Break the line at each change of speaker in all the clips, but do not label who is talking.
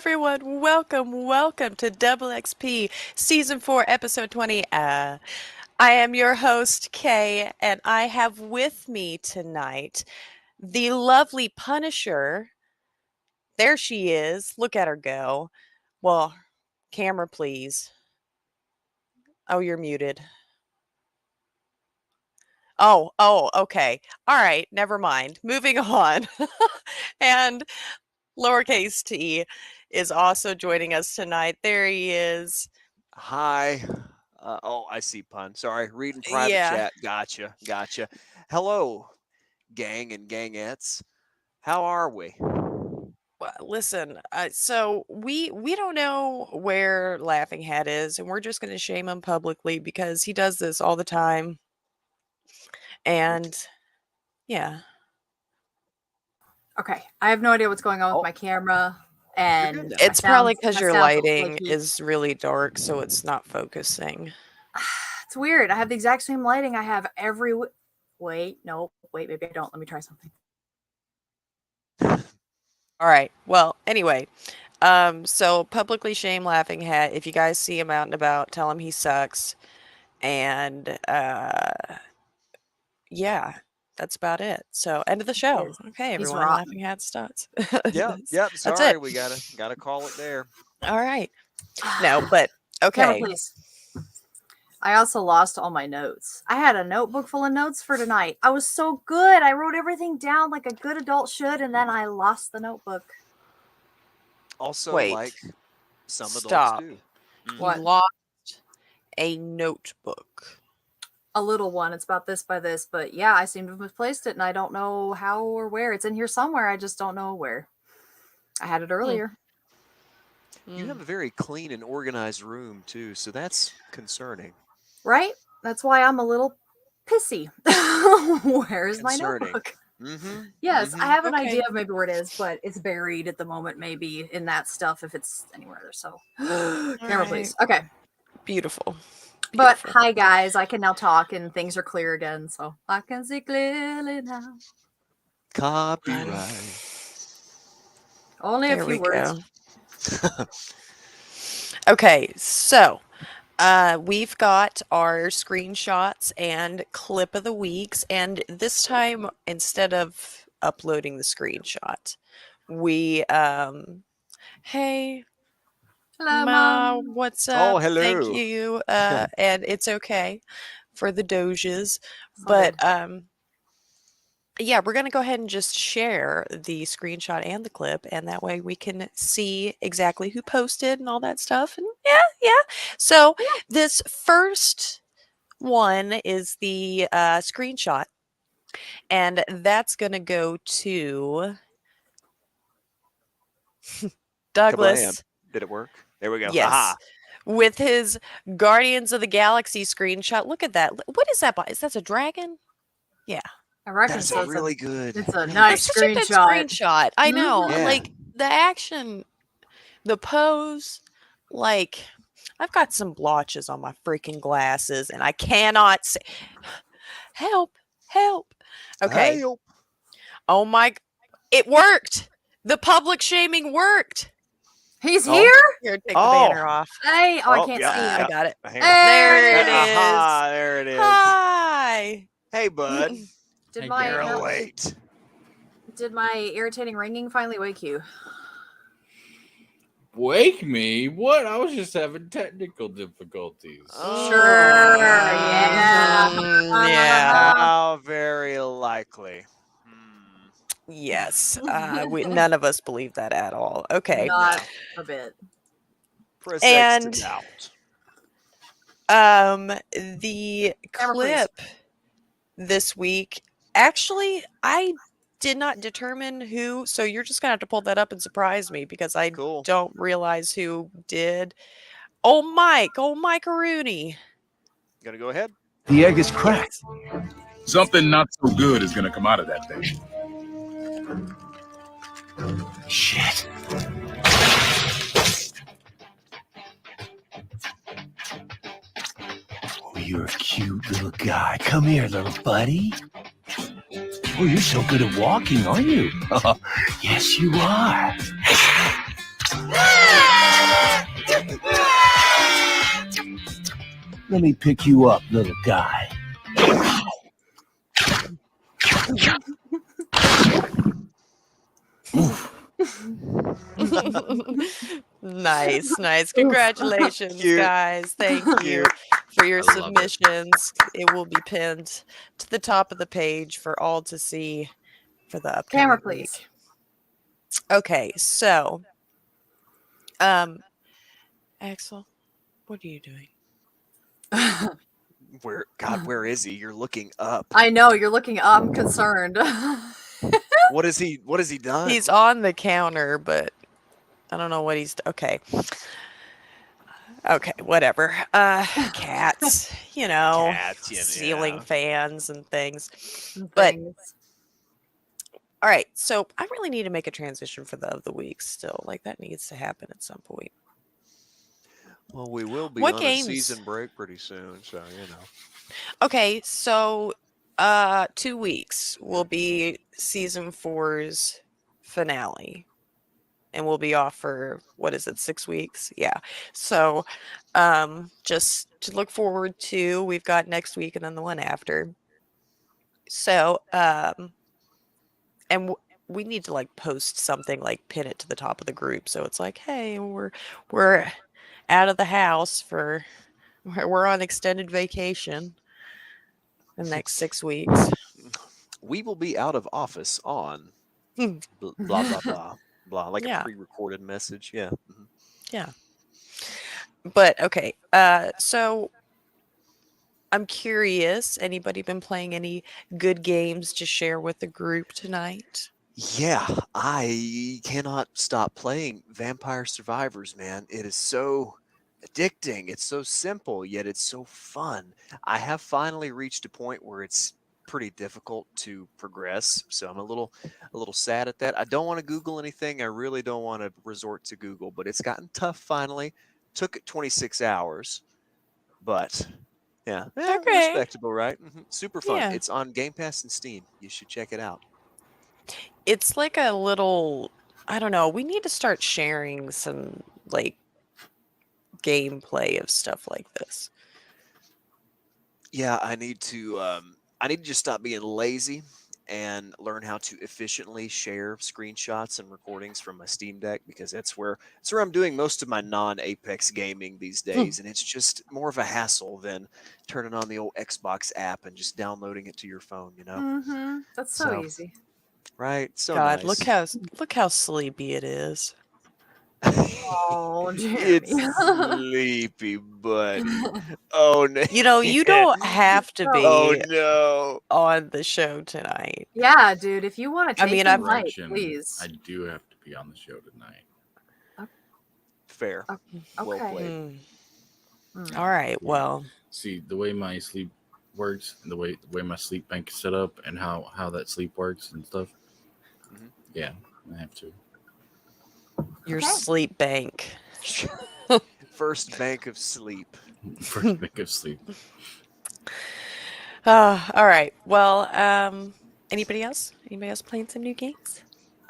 everyone. Welcome to DoubleXP Season 4, Episode 20. I am your host, Kay, and I have with me tonight the lovely Punisher. There she is. Look at her go. Well, camera, please. Oh, you're muted. Oh, okay. All right, never mind. Moving on. And lowercase t is also joining us tonight. There he is.
Hi. I see pun. Sorry. Reading private
Yeah.
chat. Gotcha. Hello, gang and gangettes. How are we?
Well, listen, so we don't know where Laughing Hat is, and we're just going to shame him publicly because he does this all the time. And yeah.
Okay, I have no idea what's going on with my camera, and
it's probably because your lighting is really dark, so it's not focusing.
It's weird. I have the exact same lighting I have every. Wait, maybe I don't. Let me try something.
All right. Well, anyway, so publicly shame Laughing Hat. If you guys see him out and about, tell him he sucks. And yeah, that's about it. So end of the show. Okay, everyone. Laughing Hat starts.
Yep. Sorry,
that's it.
We gotta call it there.
All right. No, but okay.
Camera, please. I also lost all my notes. I had a notebook full of notes for tonight. I was so good. I wrote everything down like a good adult should, and then I lost the notebook.
Also,
wait,
like some
stop.
adults do.
What?
You lost a notebook.
A little one. It's about this by this, but yeah, I seem to have misplaced it, and I don't know how or where. It's in here somewhere. I just don't know where. I had it earlier.
You have a very clean and organized room too, so that's concerning.
Right? That's why I'm a little pissy. Where's my notebook? Yes, I have an idea of maybe where it is, but it's buried at the moment, maybe in that stuff if it's anywhere. So, camera, please. Okay.
Beautiful.
But hi, guys. I can now talk and things are clear again, so I can see clearly now.
Copyright.
Only a few words.
Okay, so we've got our screenshots and clip of the weeks, and this time instead of uploading the screenshot, we hey,
hello,
Mom. What's up?
Oh, hello.
Thank you. And it's okay for the doges, but yeah, we're going to go ahead and just share the screenshot and the clip, and that way we can see exactly who posted and all that stuff. And yeah. So this first one is the screenshot, and that's going to go to Douglas.
Kablam. Did it work? There we go.
Yes.
Aha.
With his Guardians of the Galaxy screenshot. Look at that. What is that? Is that a dragon? Yeah.
I reckon
that's really good.
It's a nice
such a good screenshot. I know.
Yeah.
Like the action, the pose, like I've got some blotches on my freaking glasses and I cannot say help. Okay.
Help.
Oh my, it worked. The public shaming worked.
He's here?
Here, take the banner off.
Hey, I can't see.
I got it.
Hey.
There it is.
Aha, there it is.
Hi.
Hey, bud.
Did my irritating ringing finally wake you?
Wake me? What? I was just having technical difficulties.
Oh.
Sure. Yeah.
How very likely.
Yes. None of us believe that at all. Okay.
Not a bit.
And the clip this week, actually, I did not determine who, so you're just gonna have to pull that up and surprise me because I don't realize who did. Oh, Mike Rooney.
Gonna go ahead.
The egg is cracked. Something not so good is gonna come out of that thing. Shit. Oh, you're a cute little guy. Come here, little buddy. Oh, you're so good at walking, aren't you? Oh, yes, you are. Let me pick you up, little guy.
Nice. Congratulations, guys. Thank you for your submissions. It will be pinned to the top of the page for all to see for the upcoming
Camera, please.
week. Okay, so, Axel, what are you doing?
Where is he? You're looking up.
I know, you're looking up. I'm concerned.
What has he done?
He's on the counter, but I don't know what he's okay. Okay, whatever. Cats, ceiling fans and things. But all right, so I really need to make a transition for the week still. Like that needs to happen at some point.
Well, we will be on a season break pretty soon, so
Okay, so 2 weeks will be season 4's finale. And we'll be off for 6 weeks? Yeah. So just to look forward to, we've got next week and then the one after. So and we need to like post something, like pin it to the top of the group, so it's like, hey, we're out of the house we're on extended vacation the next 6 weeks.
We will be out of office on blah blah blah blah, like a pre-recorded message. Yeah.
Yeah. But okay, so I'm curious, anybody been playing any good games to share with the group tonight?
Yeah, I cannot stop playing Vampire Survivors, man. It is so addicting. It's so simple, yet it's so fun. I have finally reached a point where it's pretty difficult to progress, so I'm a little sad at that. I don't want to Google anything. I really don't want to resort to Google, but it's gotten tough finally. Took it 26 hours, but yeah, respectable, right? Super fun.
Yeah.
It's on Game Pass and Steam. You should check it out.
It's like a little, I don't know, we need to start sharing some like gameplay of stuff like this.
Yeah, I need to just stop being lazy and learn how to efficiently share screenshots and recordings from my Steam Deck, because that's where I'm doing most of my non-Apex gaming these days, and it's just more of a hassle than turning on the old Xbox app and just downloading it to your phone,
That's so easy.
Right? So
God,
nice.
look how sleepy it is.
Oh, Jeremy.
It's sleepy, buddy. Oh no.
You don't have to be on the show tonight.
Yeah, dude, if you want to take the mic, please.
I do have to be on the show tonight.
Fair. Well
Okay.
played.
All right. Well,
see, the way my sleep works and the way my sleep bank is set up and how that sleep works and stuff. Yeah, I have to.
Your sleep bank.
First bank of sleep.
First bank of sleep.
All right. Well, anybody else? Anybody else playing some new games?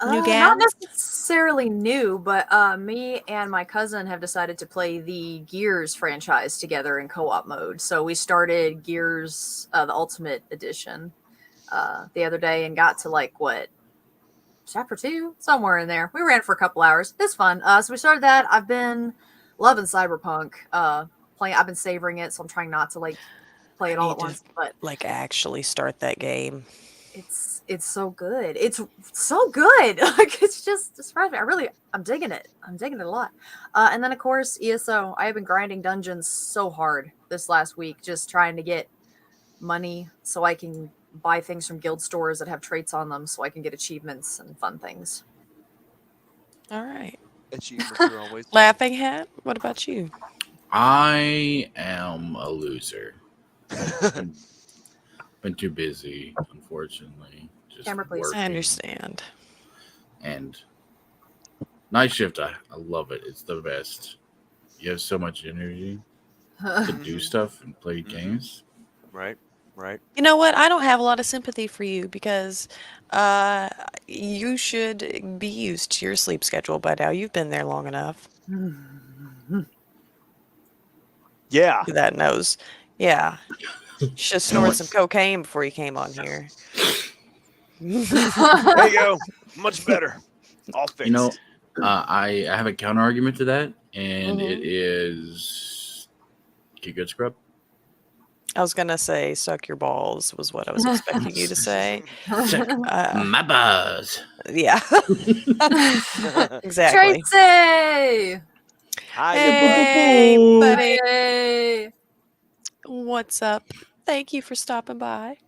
Not necessarily new, but me and my cousin have decided to play the Gears franchise together in co-op mode. So we started Gears, the Ultimate Edition, the other day and got to Chapter 2, somewhere in there. We ran for a couple hours. It's fun. So we started that. I've been loving Cyberpunk. I've been savoring it, so I'm trying not to play it all at once. But
actually start that game.
It's so good. It's so good. It's surprising. I'm digging it. I'm digging it a lot. And then of course ESO. I have been grinding dungeons so hard this last week, just trying to get money so I can buy things from guild stores that have traits on them, so I can get achievements and fun things.
All right.
Achievements are always
Laughing Hat. What about you?
I am a loser. Been too busy, unfortunately. Just
Camera, please.
working.
I understand.
And night shift, I love it. It's the best. You have so much energy to do stuff and play games.
Right.
You know what? I don't have a lot of sympathy for you because you should be used to your sleep schedule by now. You've been there long enough.
Yeah.
That knows Yeah. Should have snorted some cocaine before you came on here.
There you go. Much better. All fixed.
You know, I have a counter argument to that, and it is get good scrub.
I was gonna say suck your balls was what I was expecting you to say.
My balls.
Yeah. Exactly.
Tracy!
Hi,
Hey, buddy.
Hey.
What's up? Thank you for stopping by.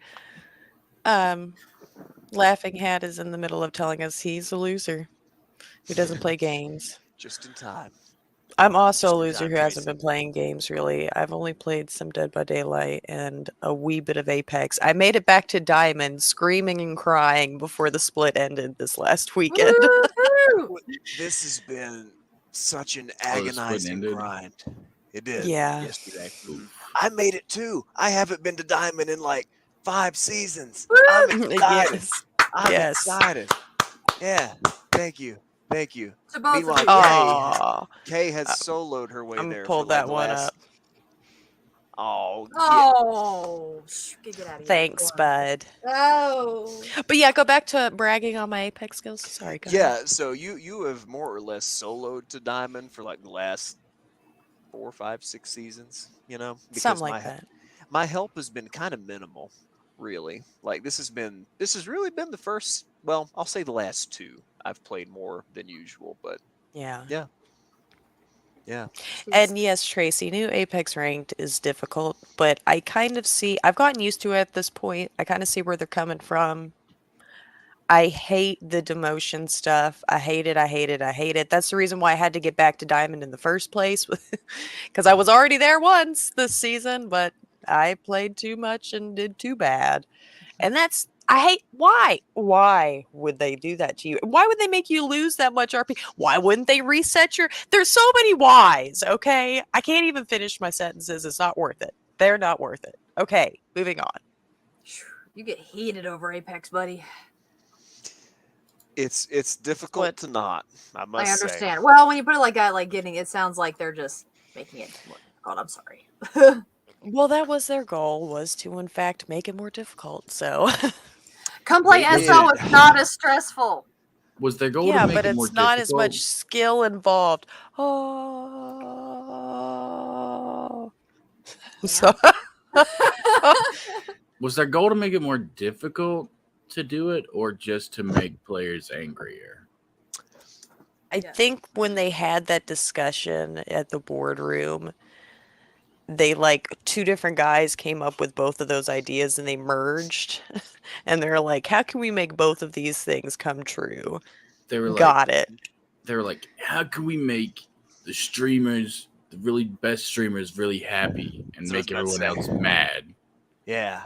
Laughing Hat is in the middle of telling us he's a loser who doesn't play games.
Just in time.
I'm also a loser who hasn't been playing games, really. I've only played some Dead by Daylight and a wee bit of Apex. I made it back to Diamond, screaming and crying before the split ended this last weekend.
This has been such an agonizing grind. It did yesterday. I made it too. I haven't been to Diamond in like 5 seasons. I'm excited. I'm excited. Yeah. Thank you. Thank you. Meanwhile, Kay has soloed her way there.
Pulled that one up.
Oh, get out of here.
Thanks, bud.
Oh.
But yeah, go back to bragging on my Apex skills. Sorry, go ahead.
So you have more or less soloed to Diamond for like the last 4, 5, 6 seasons, you know? Because
something like that.
My help has been kind of minimal, really. Like this has really been the first, well, I'll say the last 2. I've played more than usual, but yeah.
And yes, Tracy, new Apex Ranked is difficult, but I kind of see, I've gotten used to it at this point. I kind of see where they're coming from. I hate the demotion stuff. I hate it. That's the reason why I had to get back to Diamond in the first place, because I was already there once this season, but I played too much and did too bad. And why would they do that to you? Why would they make you lose that much RP? Why wouldn't they reset there's so many whys, okay? I can't even finish my sentences. It's not worth it. They're not worth it. Okay, moving on.
You get heated over Apex, buddy.
It's difficult to not, I must say.
I understand. Well, when you put it like that, it sounds like they're just making it more difficult. I'm sorry.
Well, that was their goal, was to, in fact, make it more difficult, so...
Come play SO, it's not as stressful.
Was their goal to make it more difficult? Yeah, but it's
not as much skill involved. Oh... So...
Was their goal to make it more difficult to do it, or just to make players angrier?
I think when they had that discussion at the boardroom, they 2 different guys came up with both of those ideas and they merged. And they're like, how can we make both of these things come true?
They were
got it.
They were like, how can we make the streamers, the really best streamers, really happy and make everyone else mad?
Yeah.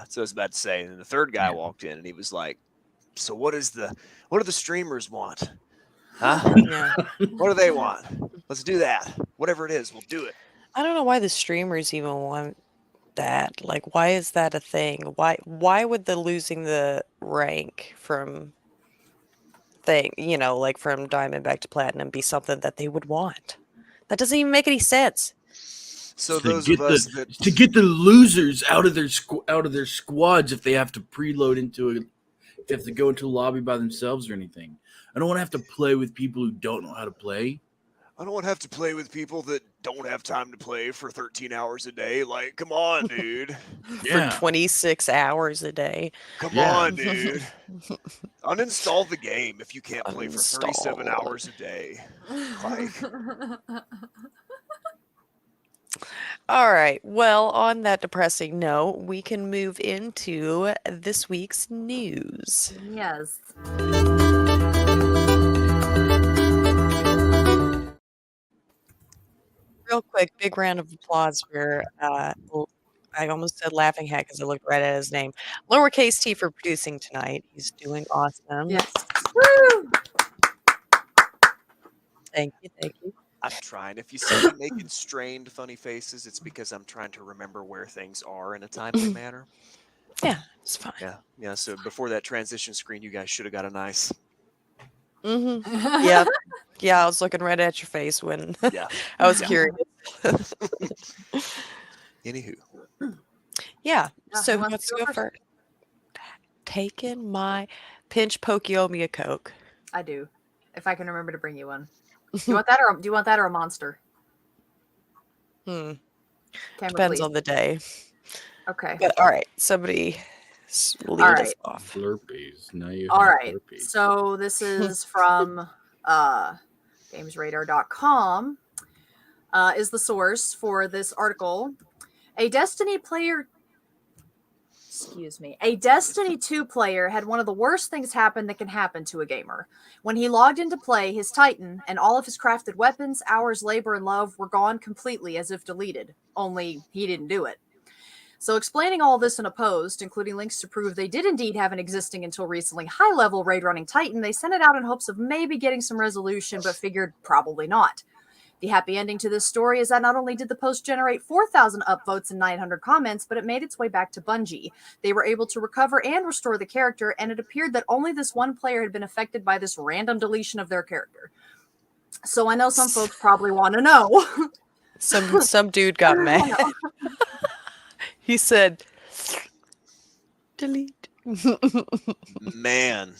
So I was about to say, and the third guy walked in and he was like, so what do the streamers want? Huh? What do they want? Let's do that. Whatever it is, we'll do it.
I don't know why the streamers even want that. Why is that a thing? Why would the losing the rank from from Diamond back to Platinum be something that they would want? That doesn't even make any sense.
So those of us
to get the losers out of their squads, if they have to preload if they have to go into a lobby by themselves or anything. I don't want to have to play with people who don't know how to play.
I don't want to have to play with people that don't have time to play for 13 hours a day. Like, come on, dude.
For 26 hours a day.
Come on, dude. Uninstall the game if you can't play for 37 hours a day.
All right. Well, on that depressing note, we can move into this week's news.
Yes.
Real quick, big round of applause for, I almost said Laughing Hat because I looked right at his name. Lowercase T for producing tonight. He's doing awesome.
Yes. Woo!
Thank you.
I'm trying. If you see me making strained, funny faces, it's because I'm trying to remember where things are in a timely manner.
Yeah, it's fine.
Yeah. So before that transition screen, you guys should have got a nice.
Yeah. I was looking right at your face when I was curious.
Anywho,
Yeah.
Yeah,
So
who
who
wants
wants
to
to
go
go
first?
first? Taking my pinch pokey a Coke.
I do, if I can remember to bring you one. Do you want that, or a Monster?
Depends
Chemically.
on the day.
Okay.
But all right, somebody lead
All
us
right.
off.
Blurpees. Now you
All
have
right.
blurpees.
So this is from gamesradar.com is the source for this article. A Destiny 2 player had one of the worst things happen that can happen to a gamer. When he logged into play, his Titan and all of his crafted weapons, hours, labor, and love were gone completely as if deleted. Only he didn't do it. So, explaining all this in a post, including links to prove they did indeed have an existing until recently high-level raid-running Titan, they sent it out in hopes of maybe getting some resolution, but figured probably not. The happy ending to this story is that not only did the post generate 4,000 upvotes and 900 comments, but it made its way back to Bungie. They were able to recover and restore the character, and it appeared that only this one player had been affected by this random deletion of their character. So I know some folks probably want to know.
Some dude got mad. He said, delete.
Man.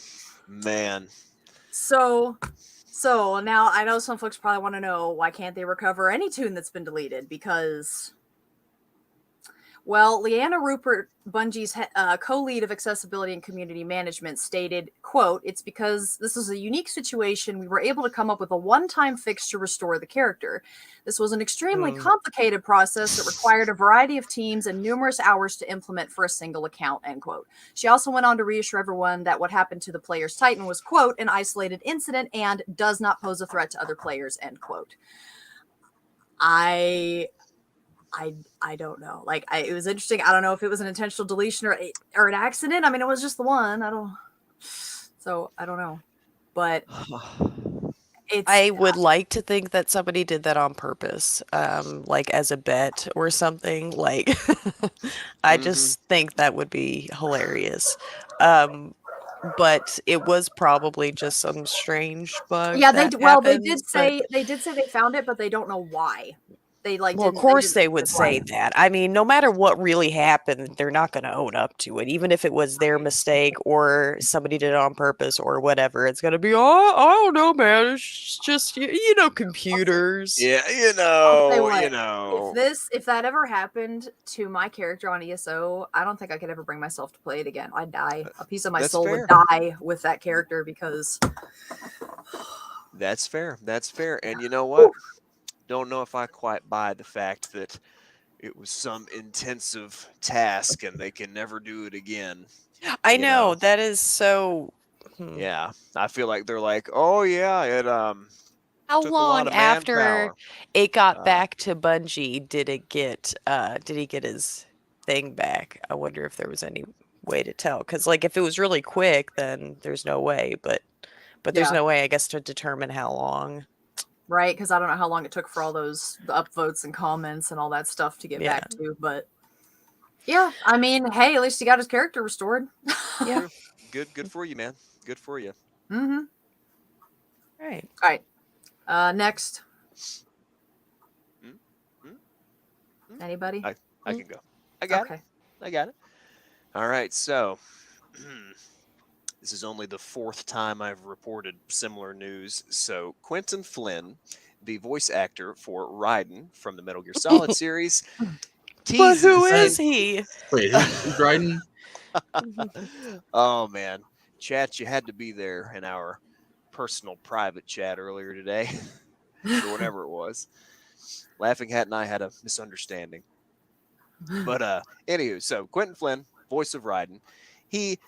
So now I know some folks probably want to know, why can't they recover any tune that's been deleted? Because, well, Leanna Rupert, Bungie's co-lead of accessibility and community management, stated, quote, "It's because this is a unique situation. We were able to come up with a one-time fix to restore the character. This was an extremely complicated process that required a variety of teams and numerous hours to implement for a single account," end quote. She also went on to reassure everyone that what happened to the player's Titan was, quote, "an isolated incident and does not pose a threat to other players," end quote. I don't know. Like, it was interesting. I don't know if it was an intentional deletion or an accident. I mean, it was just the one. I don't know. But
I would like to think that somebody did that on purpose, like as a bet or something. Like, I just think that would be hilarious. But it was probably just some strange bug.
Yeah,
that
they did
happens,
say they found it, but they don't know why. They
well, of
didn't.
course they would
say why.
say that. I mean, no matter what really happened, they're not going to own up to it, even if it was their mistake or somebody did it on purpose or whatever. It's going to be, oh, I don't know, man. It's just computers.
Yeah,
I'll say what, if that ever happened to my character on ESO, I don't think I could ever bring myself to play it again. I'd die. A piece of my soul would die with that character because.
That's fair. And you know what? Don't know if I quite buy the fact that it was some intensive task and they can never do it again.
I know. That is so.
Yeah, I feel like they're like, oh yeah, it
how
took
long
a lot of
after
manpower.
it got back to Bungie did he get his thing back? I wonder if there was any way to tell, because like if it was really quick, then there's no way, but there's no way, I guess, to determine how long.
Right, because I don't know how long it took for all the upvotes and comments and all that stuff to get back to, but yeah, I mean, hey, at least he got his character restored.
Yeah,
good for you, man. Good for you.
Mm-hmm.
All
right. Next. Anybody?
I can go. I got it. All right, so this is only the 4th time I've reported similar news. So Quentin Flynn, the voice actor for Raiden from the Metal Gear Solid series, teases.
But who is he?
Wait, who's Raiden?
Oh man, chat, you had to be there in our personal private chat earlier today, or whatever it was. Laughing Hat and I had a misunderstanding. But anywho, so Quentin Flynn, voice of Raiden, he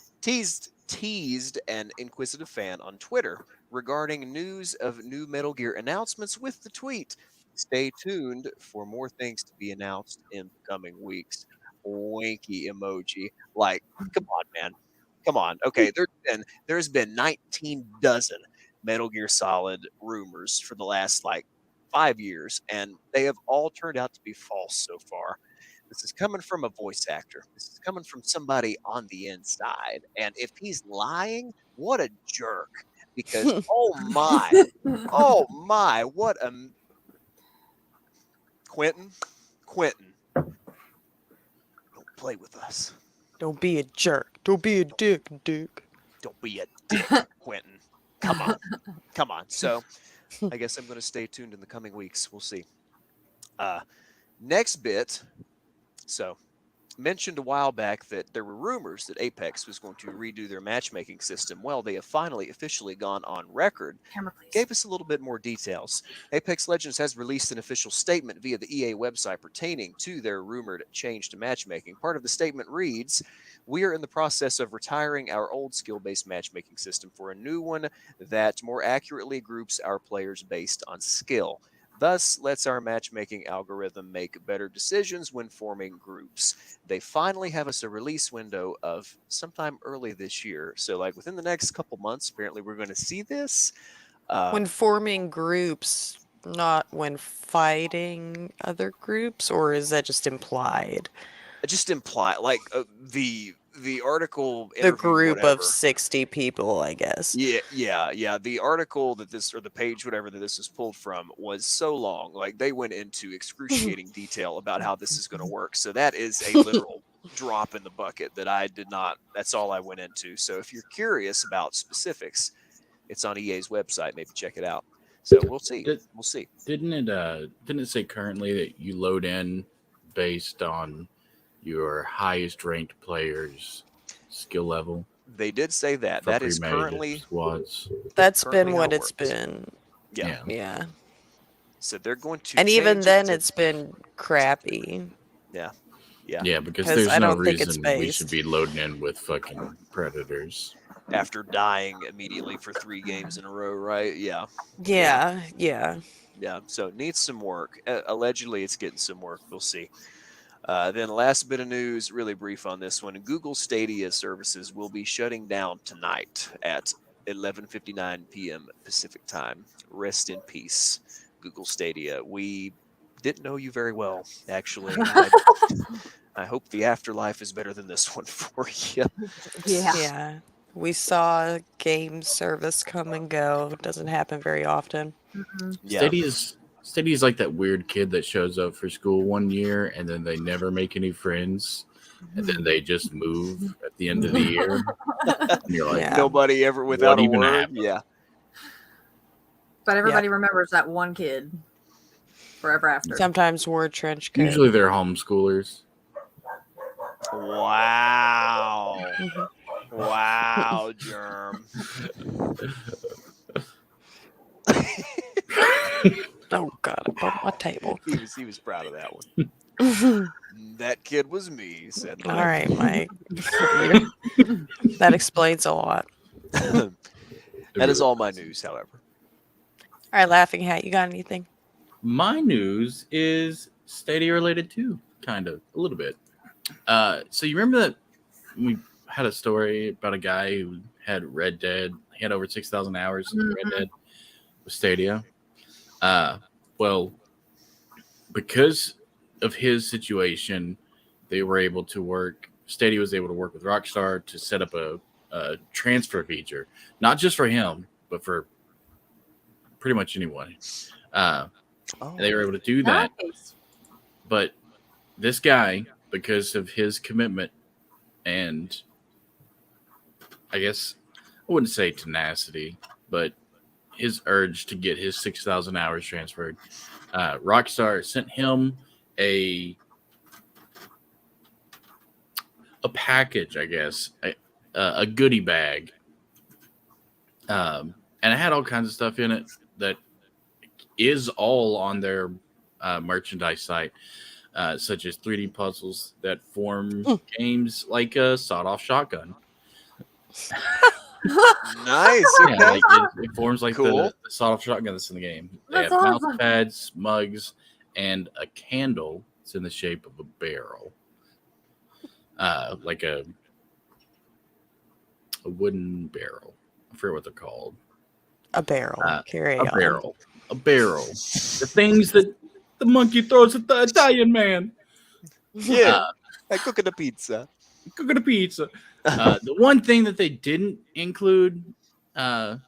teased an inquisitive fan on Twitter regarding news of new Metal Gear announcements with the tweet, "Stay tuned for more things to be announced in the coming weeks." Winky emoji. Like, come on, man. Come on. Okay, there's been 19 dozen Metal Gear Solid rumors for the last 5 years, and they have all turned out to be false so far. This is coming from a voice actor. This is coming from somebody on the inside. And if he's lying, what a jerk. Because, oh my, what a... Quentin, play with us.
Don't be a jerk. Don't be a dick, Duke.
Don't be a dick, Quentin. Come on. Come on. So I guess I'm going to stay tuned in the coming weeks. We'll see. Next bit. So mentioned a while back that there were rumors that Apex was going to redo their matchmaking system. Well, they have finally officially gone on record.
Camera, please.
Gave us a little bit more details. Apex Legends has released an official statement via the EA website pertaining to their rumored change to matchmaking. Part of the statement reads, "We are in the process of retiring our old skill-based matchmaking system for a new one that more accurately groups our players based on skill. Thus, lets our matchmaking algorithm make better decisions when forming groups." They finally have us a release window of sometime early this year. So, like within the next couple months, apparently we're going to see this.
When forming groups, not when fighting other groups, or is that just implied?
Just imply, like the article,
The group
whatever.
of 60 people, I guess.
Yeah. The article that this, or the page, whatever that this was pulled from, was so long. Like they went into excruciating detail about how this is going to work. So that is a literal drop in the bucket that I did not. That's all I went into. So if you're curious about specifics, it's on EA's website. Maybe check it out. So we'll see. We'll see.
Didn't it say currently that you load in based on your highest ranked player's skill level?
They did say that. That is currently
squads.
That's
currently
been what
how it
it's
works.
been. Yeah.
So they're going to,
And even
change
then,
to-
it's been crappy.
Yeah, because
'Cause
there's
I
no
don't think it's
reason we
based.
should be loading in with fucking predators.
after dying immediately for 3 games in a row, right? Yeah.
Yeah.
So it needs some work. Allegedly, it's getting some work. We'll see. Then last bit of news, really brief on this one. Google Stadia services will be shutting down tonight at 11:59 p.m. Pacific time. Rest in peace, Google Stadia. We didn't know you very well, actually. I hope the afterlife is better than this one for you.
Yeah. We saw game service come and go. It doesn't happen very often.
Yeah.
Stadia's like that weird kid that shows up for school one year and then they never make any friends, and then they just move at the end of the year. And you're like,
Yeah.
Nobody ever without a
even
word.
happened?
Yeah.
But everybody remembers that one kid forever after.
Sometimes wore trench coat.
usually they're homeschoolers.
Wow. Wow, Germ.
Oh God, I bumped my table.
He was proud of that one. That kid was me, said
All
Mike.
right, Mike. That explains a lot.
That is all my news, however.
All right, Laughing Hat, you got anything?
My news is Stadia related too, kind of, a little bit. So you remember that we had a story about a guy who had Red Dead. He had over 6,000 hours in Red Dead with Stadia. Well, because of his situation, they were able to work. Stadia was able to work with Rockstar to set up a transfer feature, not just for him, but for pretty much anyone. They were able to do that.
Nice.
But this guy, because of his commitment and I guess I wouldn't say tenacity, but his urge to get his 6,000 hours transferred, Rockstar sent him a package, I guess, a goodie bag. And it had all kinds of stuff in it that is all on their merchandise site, such as 3D puzzles that form games like a sawed-off shotgun.
Nice. Okay.
Yeah, like it forms like
Cool.
the sawed-off shotgun that's in the game. They
That's
have
awesome.
mouse pads, mugs, and a candle. It's in the shape of a barrel, like a wooden barrel. I forget what they're called.
A barrel. Carry
A
on.
barrel. A barrel. The things that the monkey throws at the Italian man.
Yeah. Like cooking a pizza.
Cooking a pizza. The one thing that they didn't include, according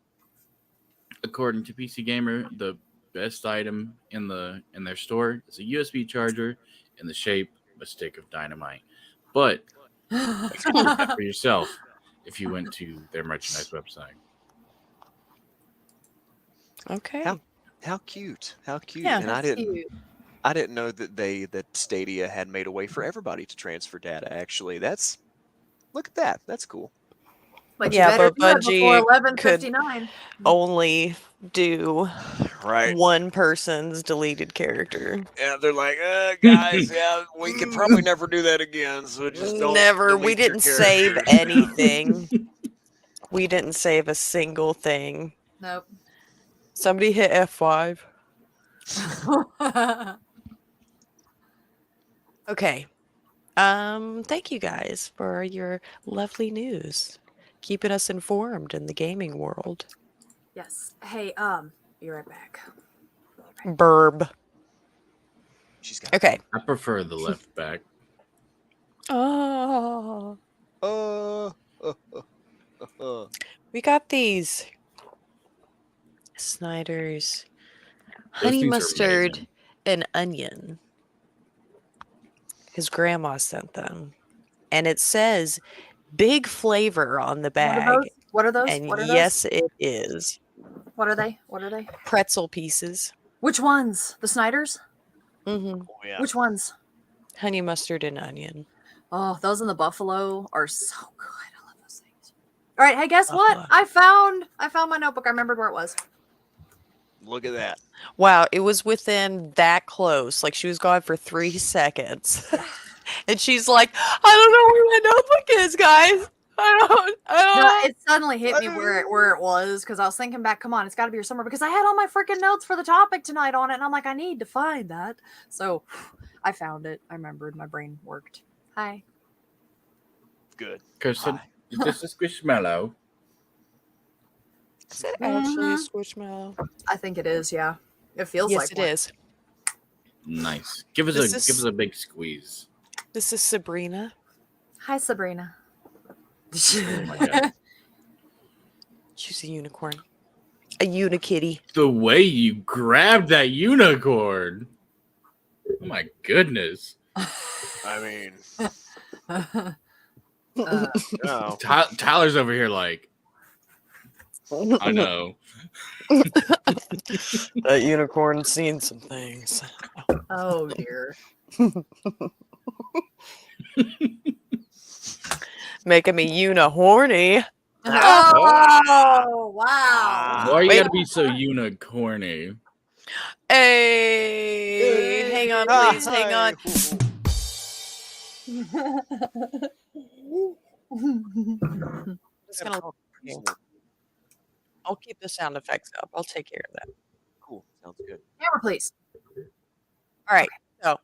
to PC Gamer, the best item in their store is a USB charger in the shape of a stick of dynamite. but you can get that for yourself if you went to their merchandise website.
Okay.
How cute. How cute.
Yeah,
and I didn't know that Stadia had made a way for everybody to transfer data. Actually, look at that. That's cool.
But
yeah,
you better
but
do it before
Bungie could
11:59.
only do
Right.
one person's deleted character.
Yeah, they're like, guys, yeah, we could probably never do that again. So just don't.
Never. We
delete your
didn't save
characters.
anything. We didn't save a single thing.
Nope.
Somebody hit F5. Okay. Thank you guys for your lovely news. Keeping us informed in the gaming world.
Yes. Hey, be right back.
Burb.
She's got.
Okay.
I prefer the left back.
Oh. We got these Snyder's honey
things are
mustard
amazing.
and onion. His grandma sent them. And it says big flavor on the bag.
What are those?
And
what are
yes, it is.
What are they? What are they?
Pretzel pieces.
Which ones? The Snyders?
Mm-hmm.
Oh, yeah.
Which ones?
Honey mustard and onion.
Oh, those in the buffalo are so good. I love those things. All right, hey, guess
Buffalo.
what? I found my notebook. I remembered where it was.
Look at that.
Wow, it was within that close. Like she was gone for 3 seconds. And she's like, I don't know where my notebook is, guys. I don't
No, it suddenly hit me where it was because I was thinking back, come on, it's got to be here somewhere because I had all my freaking notes for the topic tonight on it, and I'm like, I need to find that. So I found it. I remembered. My brain worked. Hi.
Good.
Kirsten, is this a squishmallow?
Is it actually a squishmallow?
I think it is. Yeah, it feels
Yes,
like
it
one.
is.
Nice. Give us a big squeeze.
This is Sabrina.
Hi, Sabrina.
Oh my god.
She's a unicorn. A unikitty.
The way you grabbed that unicorn. Oh my goodness.
I mean,
Uh,
no.
Tyler's over here like, I know.
That unicorn's seen some things.
oh dear.
Making me horny.
Oh wow.
Why you
Wait.
gotta be so unicorny?
Hey, hang on, please, hang on. Just gonna, I'll keep the sound effects up. I'll take care of that.
Cool. Sounds good.
Camera, please.
All right. So,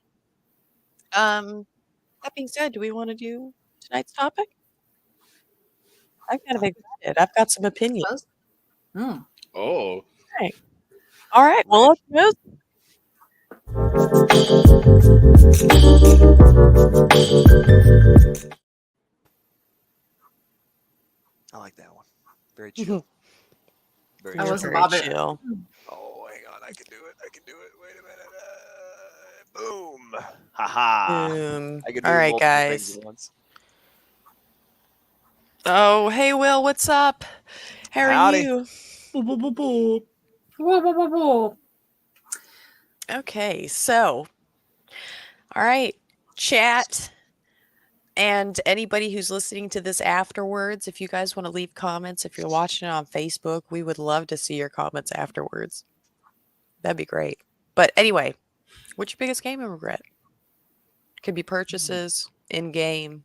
that being said, do we want to do tonight's topic? I'm kind of excited. I've got some opinions.
Mm.
Oh.
All right. Well, let's move.
I like that one. Very chill. Very
I
chill.
wasn't
Very
bothered.
chill.
Oh, hang on. I can do it. Wait a minute. Boom. Haha. I can do
All right,
multiple
guys.
things at once.
Oh, hey, Will. What's up? How are
Howdy.
you?
Whoa, whoa, whoa, whoa.
Okay, so, all right, chat and anybody who's listening to this afterwards, if you guys want to leave comments, if you're watching it on Facebook, we would love to see your comments afterwards. That'd be great. But anyway, what's your biggest gaming regret? Could be purchases, in-game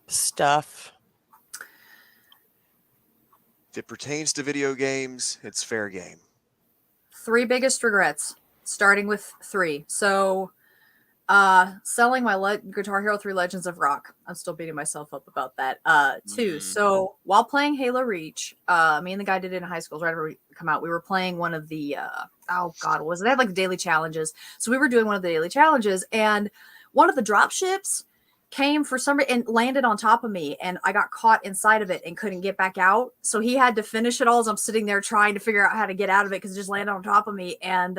stuff.
If it pertains to video games, it's fair game.
3 biggest regrets, starting with 3. So, selling my Guitar Hero 3 Legends of Rock. I'm still beating myself up about that. 2. So, while playing Halo Reach, me and the guy did it in high school right after we come out. We were playing one of the, oh God, what was it? They had like daily challenges. So, we were doing one of the daily challenges, and one of the drop ships came for some and landed on top of me, and I got caught inside of it and couldn't get back out. So he had to finish it all as I'm sitting there trying to figure out how to get out of it because it just landed on top of me. And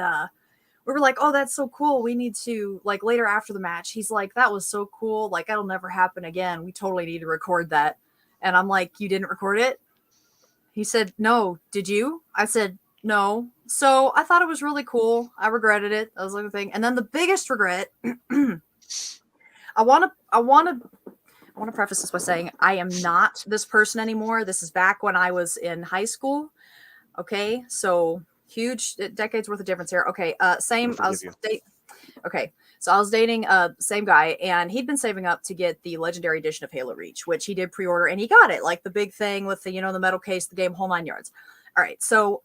we were like, oh, that's so cool. We need to, like, later after the match, he's like, that was so cool. Like, that'll never happen again. We totally need to record that. And I'm like, you didn't record it? He said, no. Did you? I said, no. So I thought it was really cool. I regretted it. That was like a thing. And then the biggest regret, I want to preface this by saying I am not this person anymore. This is back when I was in high school. Okay, so huge decades worth of difference here. Okay, same. Okay, so I was dating same guy, and he'd been saving up to get the legendary edition of Halo Reach, which he did pre-order, and he got it, like the big thing with the the metal case, the game, whole 9 yards. All right, so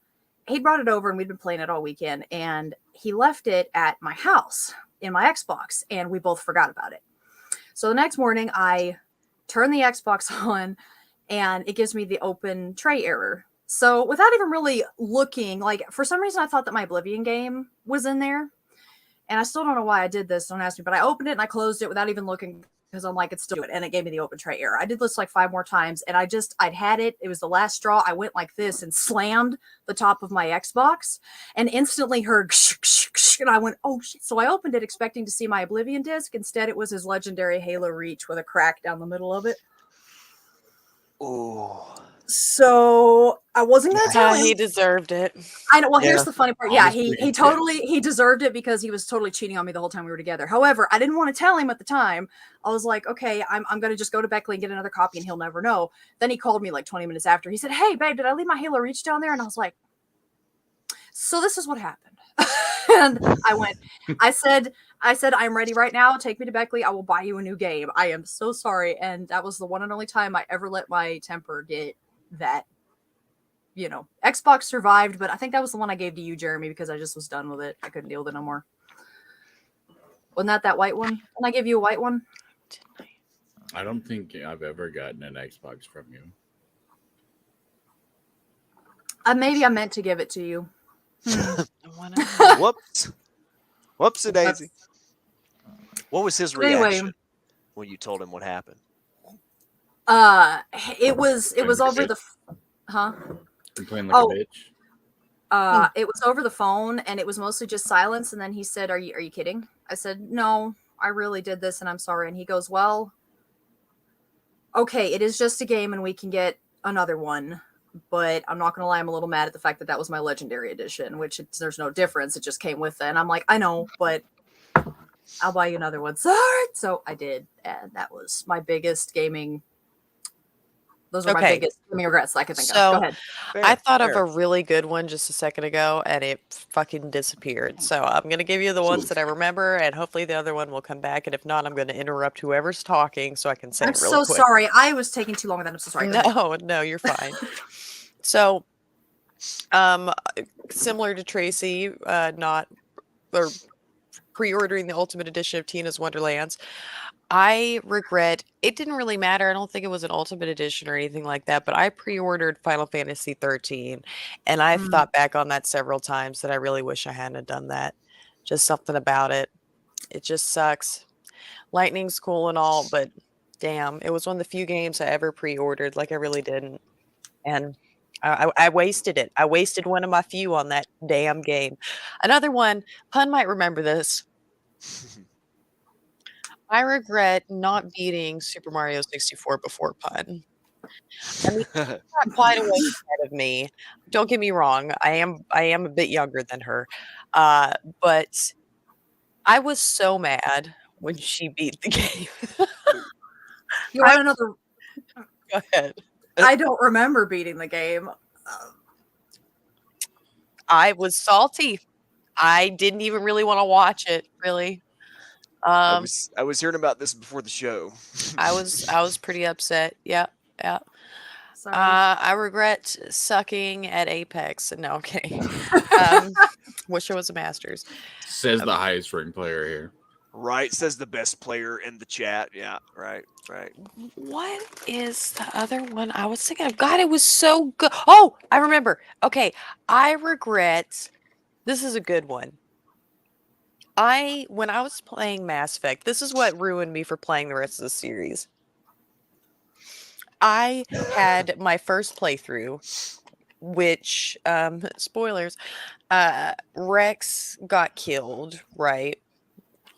he brought it over, and we'd been playing it all weekend, and he left it at my house in my Xbox, and we both forgot about it. So the next morning, I turn the Xbox on, and it gives me the open tray error. So without even really looking, like for some reason I thought that my Oblivion game was in there. And I still don't know why I did this. Don't ask me. But I opened it and I closed it without even looking because I'm like, it's still it. And it gave me the open tray error. I did this like 5 more times. And I'd had it. It was the last straw. I went like this and slammed the top of my Xbox and instantly heard and I went, oh shit. So I opened it expecting to see my Oblivion disc. Instead, it was his legendary Halo Reach with a crack down the middle of it.
Oh.
So I wasn't going to tell him.
He deserved it.
I know. Well, here's the funny part. Yeah, he deserved it because he was totally cheating on me the whole time we were together. However, I didn't want to tell him at the time. I was like, okay, I'm going to just go to Beckley and get another copy and he'll never know. Then he called me like 20 minutes after. He said, hey, babe, did I leave my Halo Reach down there? And I was like, so this is what happened. And I said, I'm ready right now. Take me to Beckley. I will buy you a new game. I am so sorry. And that was the one and only time I ever let my temper get that. Xbox survived, but I think that was the one I gave to you, Jeremy, because I just was done with it. I couldn't deal with it no more. Wasn't that white one? Didn't I give you a white one?
I don't think I've ever gotten an Xbox from you.
Maybe I meant to give it to you.
Whoops. Whoopsie daisy. What was his reaction when you told him what happened?
It was over the
You're playing like a bitch.
It was over the phone and it was mostly just silence, and then he said, Are you kidding? I said, no, I really did this and I'm sorry. And he goes, well, okay, it is just a game and we can get another one. But I'm not going to lie, I'm a little mad at the fact that was my legendary edition, which there's no difference. It just came with it. And I'm like, I know, but I'll buy you another one. Sorry. So I did. And that was my biggest gaming. Those are my biggest gaming regrets I can think of. Go ahead.
I thought of a really good one just a second ago, and it fucking disappeared. So I'm going to give you the ones that I remember, and hopefully the other one will come back. And if not, I'm going to interrupt whoever's talking so I can say it really quick.
I'm so sorry. I was taking too long with that. I'm so sorry.
No, you're fine. So, similar to Tracy, pre-ordering the Ultimate Edition of Tina's Wonderlands, I regret, it didn't really matter. I don't think it was an Ultimate Edition or anything like that, but I pre-ordered Final Fantasy 13, and I've thought back on that several times that I really wish I hadn't done that. Just something about it. It just sucks. Lightning's cool and all, but damn, it was one of the few games I ever pre-ordered. Like, I really didn't. And I wasted it. I wasted one of my few on that damn game. Another one, Pun might remember this. I regret not beating Super Mario 64 before Pun. I mean, she's not quite a way ahead of me. Don't get me wrong. I am a bit younger than her. But I was so mad when she beat the game.
You want another?
Go ahead.
I don't remember beating the game.
I was salty. I didn't even really want to watch it, really.
I was hearing about this before the show.
I was pretty upset. Yeah.
Sorry.
I regret sucking at Apex. No, okay. Wish I was a Masters.
Says the highest ranked player here.
Right, says the best player in the chat. Yeah, right.
What is the other one I was thinking of? God, it was so good. Oh, I remember. Okay, I regret. This is a good one. When I was playing Mass Effect, this is what ruined me for playing the rest of the series. I had my first playthrough which spoilers, Rex got killed, right?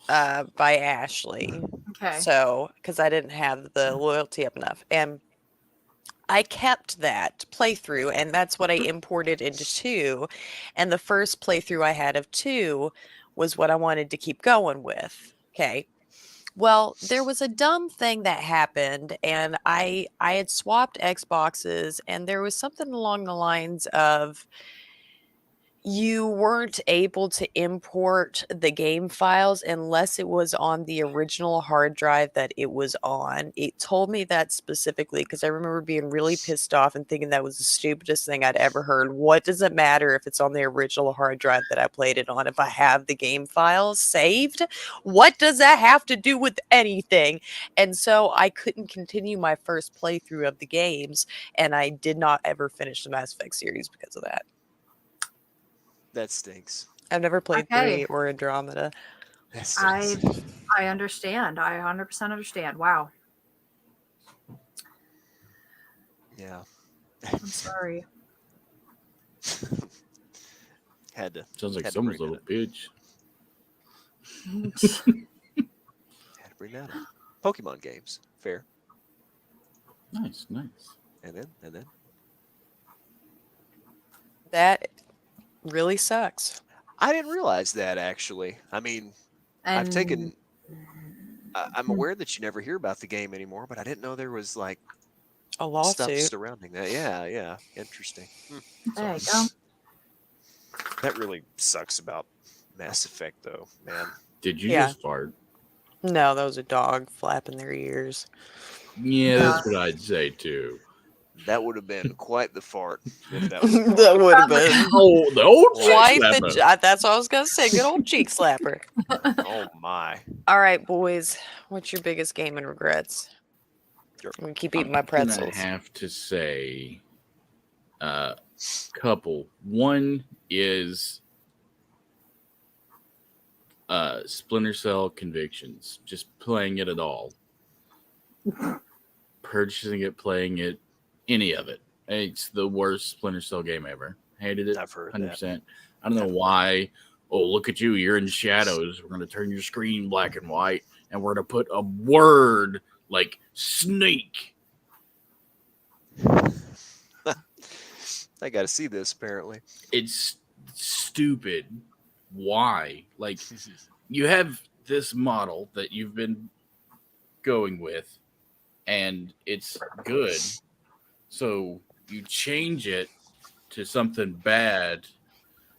By Ashley.
Okay.
So, because I didn't have the loyalty up enough. And I kept that playthrough, and that's what I imported into 2. And the first playthrough I had of 2 was what I wanted to keep going with. Okay. Well, there was a dumb thing that happened, and I had swapped Xboxes, and there was something along the lines of you weren't able to import the game files unless it was on the original hard drive that it was on. It told me that specifically because I remember being really pissed off and thinking that was the stupidest thing I'd ever heard. What does it matter if it's on the original hard drive that I played it on if I have the game files saved? What does that have to do with anything? And so I couldn't continue my first playthrough of the games, and I did not ever finish the Mass Effect series because of that.
That stinks.
I've never played 3 or Andromeda.
I understand. I 100% understand. Wow.
Yeah.
I'm sorry.
Had to.
Sounds like someone's little bitch.
Had to bring that up. Pokemon games. Fair.
Nice.
And then.
That really sucks.
I didn't realize that, actually. I mean, I'm aware that you never hear about the game anymore, but I didn't know there was like
a lawsuit
stuff surrounding that. Yeah. Interesting.
There you go.
That really sucks about Mass Effect, though, man.
Did you just fart?
No, that was a dog flapping their ears.
Yeah, that's what I'd say too.
That would have been quite the fart. If that
would have been.
Oh, the old cheek slapper.
That's what I was gonna say. Good old cheek slapper.
Oh my!
All right, boys. What's your biggest gaming regrets?
Sure.
I'm gonna keep eating my pretzels.
I have to say, couple. One is Splinter Cell Convictions. Just playing it at all. Purchasing it, playing it, any of it. It's the worst Splinter Cell game ever. Hated it.
I've heard
100%.
that.
I don't know why. Oh, look at you. You're in shadows. We're going to turn your screen black and white, and we're going to put a word like snake.
I got to see this, apparently.
It's stupid. Why? Like, you have this model that you've been going with, and it's good. So you change it to something bad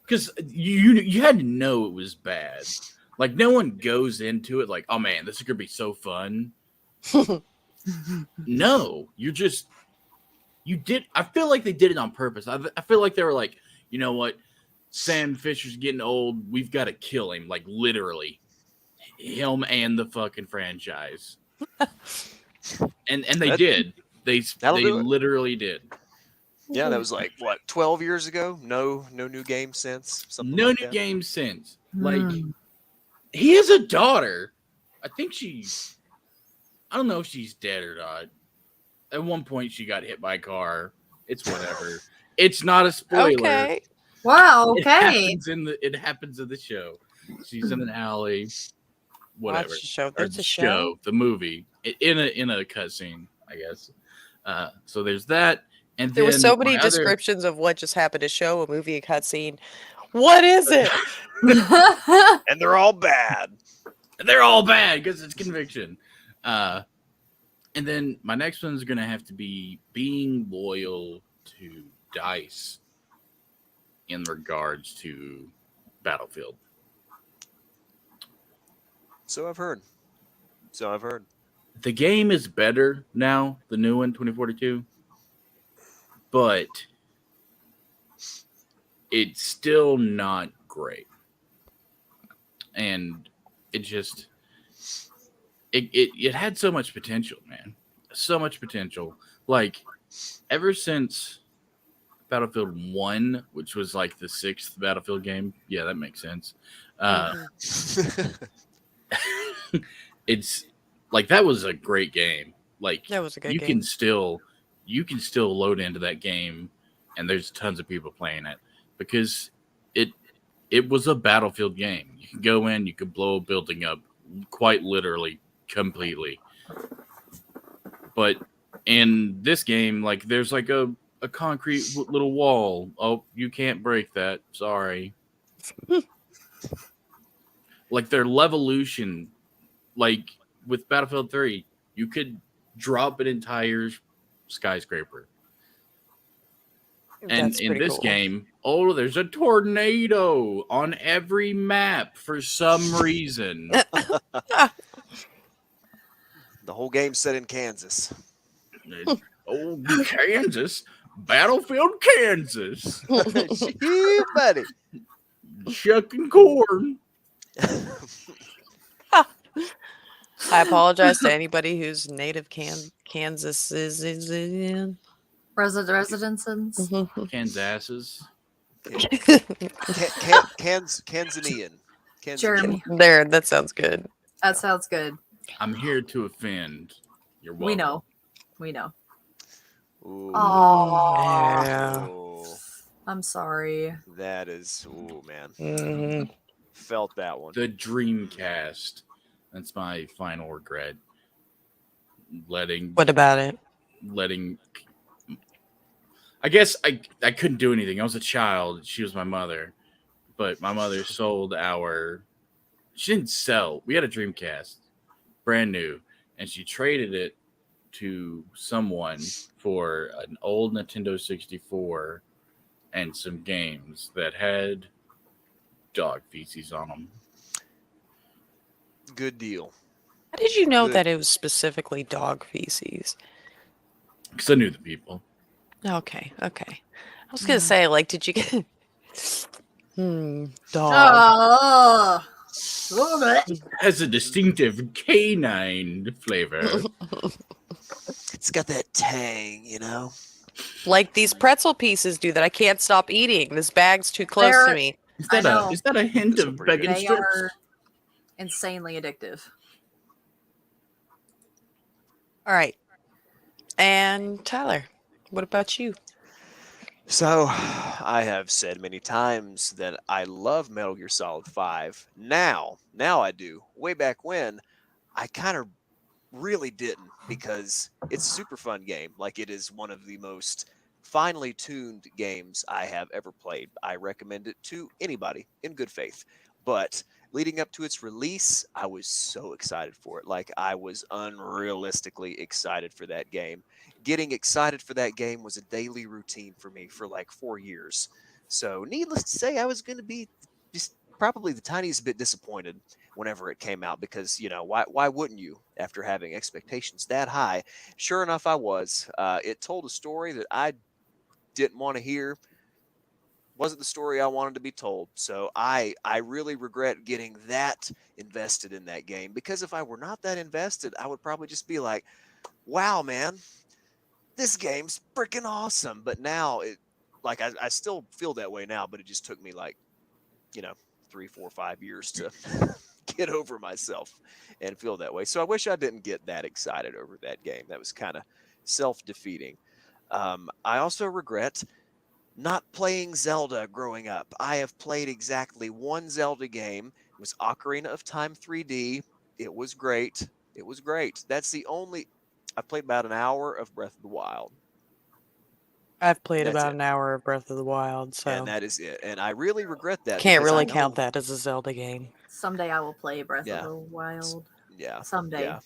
because you had to know it was bad. Like, no one goes into it like, oh man, this is gonna be so fun. No, you did. I feel like they did it on purpose. I feel like they were like, you know what, Sam Fisher's getting old. We've got to kill him. Like, literally, him and the fucking franchise. And they did. They literally did.
Yeah, that was like what, 12 years ago? No new game since.
No new game since. Like, he has a daughter. I think I don't know if she's dead or not. At one point, she got hit by a car. It's whatever. It's not a spoiler.
Okay.
Wow. Okay.
It happens in the show. She's in an alley. Whatever.
Watch the show.
There's
a show.
The movie in a cutscene, I guess. So there's that, and
there were so many descriptions of what just happened: a show, a movie, a cutscene. What is it?
And they're all bad.
They're all bad because it's Conviction. And then my next one is gonna have to be being loyal to DICE in regards to Battlefield.
So I've heard. The
game is better now, the new one, 2042, but it's still not great. And it just it had so much potential, man. So much potential. Like, ever since Battlefield 1, which was like the 6th Battlefield game. Yeah, that makes sense. It's like, that was a great game. Like,
that was a good game.
You can still load into that game and there's tons of people playing it because it was a battlefield game. You could go in, you could blow a building up, quite literally, completely. But in this game, like there's like a concrete little wall. Oh, you can't break that. Sorry. Like their levolution, like with Battlefield 3, you could drop an entire skyscraper. And
That's
in
pretty
this
cool.
game, oh, there's a tornado on every map for some reason.
The whole game's set in Kansas.
Oh, Kansas. Battlefield, Kansas.
Gee, buddy.
Shucking corn.
I apologize to anybody whose native Kansas is in.
Residences.
Kansas's.
Kansanian.
Jeremy.
There, that sounds good.
That sounds good.
I'm here to offend. You're welcome.
We know.
Ooh.
Oh,
Yeah.
Ooh.
I'm sorry.
That is, ooh, man.
Mhm.
Felt that one.
The Dreamcast. That's my final regret.
What about it?
I guess I couldn't do anything. I was a child. She was my mother. But my mother sold she didn't sell. We had a Dreamcast, brand new, and she traded it to someone for an old Nintendo 64 and some games that had dog feces on them.
Good deal.
How did you know that it was specifically dog feces?
Because I knew the people.
Okay. I was gonna say, like, did you get dog?
Oh,
Has a distinctive canine flavor.
It's got that tang, you know?
Like these pretzel pieces do that I can't stop eating. This bag's too close to me.
Is that a hint
Those are
of
pretty
bacon
they
strips?
are insanely addictive.
All right. And Tyler, what about you?
So, I have said many times that I love Metal Gear Solid 5. Now I do. Way back when, I kind of really didn't, because it's a super fun game. Like, it is one of the most finely tuned games I have ever played. I recommend it to anybody in good faith. But leading up to its release, I was so excited for it. Like, I was unrealistically excited for that game. Getting excited for that game was a daily routine for me for like 4 years. So, needless to say, I was going to be just probably the tiniest bit disappointed whenever it came out, because, you know, why wouldn't you after having expectations that high? Sure enough, I was. It told a story that I didn't want to hear. Wasn't the story I wanted to be told. So I really regret getting that invested in that game, because if I were not that invested, I would probably just be like, wow, man, this game's freaking awesome. But now I still feel that way now, but it just took me like, 3, 4, 5 years to get over myself and feel that way. So I wish I didn't get that excited over that game. That was kind of self-defeating. I also regret not playing Zelda growing up. I have played exactly one Zelda game. It was Ocarina of Time 3D. It was great. That's the only... I played about an hour of Breath of the Wild.
I've played about an hour of Breath of the Wild, so...
And that is it. And I really regret that.
Can't really count that as a Zelda game.
Someday I will play Breath of the Wild.
Yeah.
Someday.
Yeah.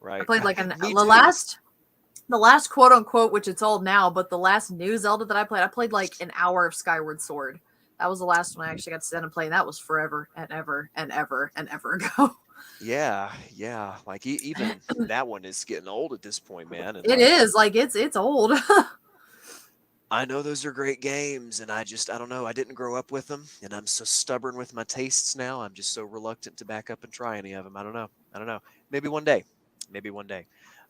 Right.
I played like the last quote unquote, which it's old now, but the last new Zelda that I played like an hour of Skyward Sword. That was the last one I actually got to sit down and play, and that was forever and ever and ever and ever ago.
Yeah. Like even that one is getting old at this point, man. And
it's old.
I know those are great games, and I don't know. I didn't grow up with them, and I'm so stubborn with my tastes now. I'm just so reluctant to back up and try any of them. I don't know. Maybe one day.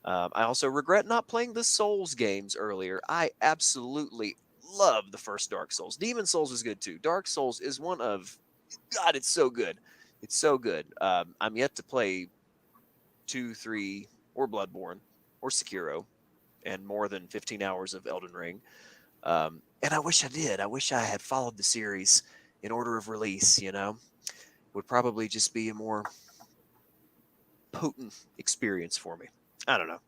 I also regret not playing the Souls games earlier. I absolutely love the first Dark Souls. Demon Souls is good too. Dark Souls is one of... God, it's so good. It's so good. I'm yet to play 2, 3, or Bloodborne, or Sekiro, and more than 15 hours of Elden Ring. And I wish I did. I wish I had followed the series in order of release, Would probably just be a more potent experience for me. I don't know.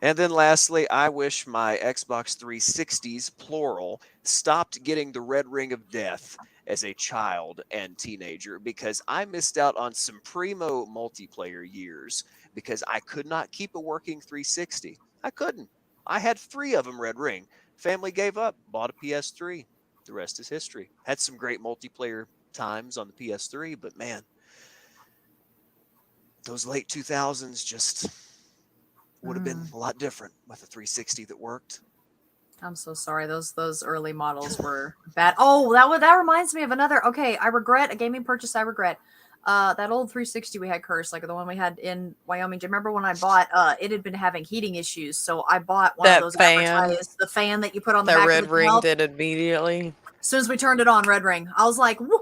And then lastly, I wish my Xbox 360s, plural, stopped getting the red ring of death as a child and teenager, because I missed out on some primo multiplayer years because I could not keep a working 360. I couldn't. I had 3 of them red ring. Family gave up, bought a PS3. The rest is history. Had some great multiplayer times on the PS3, but man, those late 2000s just would have been a lot different with a 360 that worked.
I'm so sorry. Those early models were bad. Oh, that reminds me of another. Okay, I regret a gaming purchase. I regret that old 360 we had cursed, like the one we had in Wyoming. Do you remember when I bought? It had been having heating issues, so I bought one of those advertised, the fan that you put on the back
red
of the
ring did immediately.
As soon as we turned it on, red ring. I was like, whoop.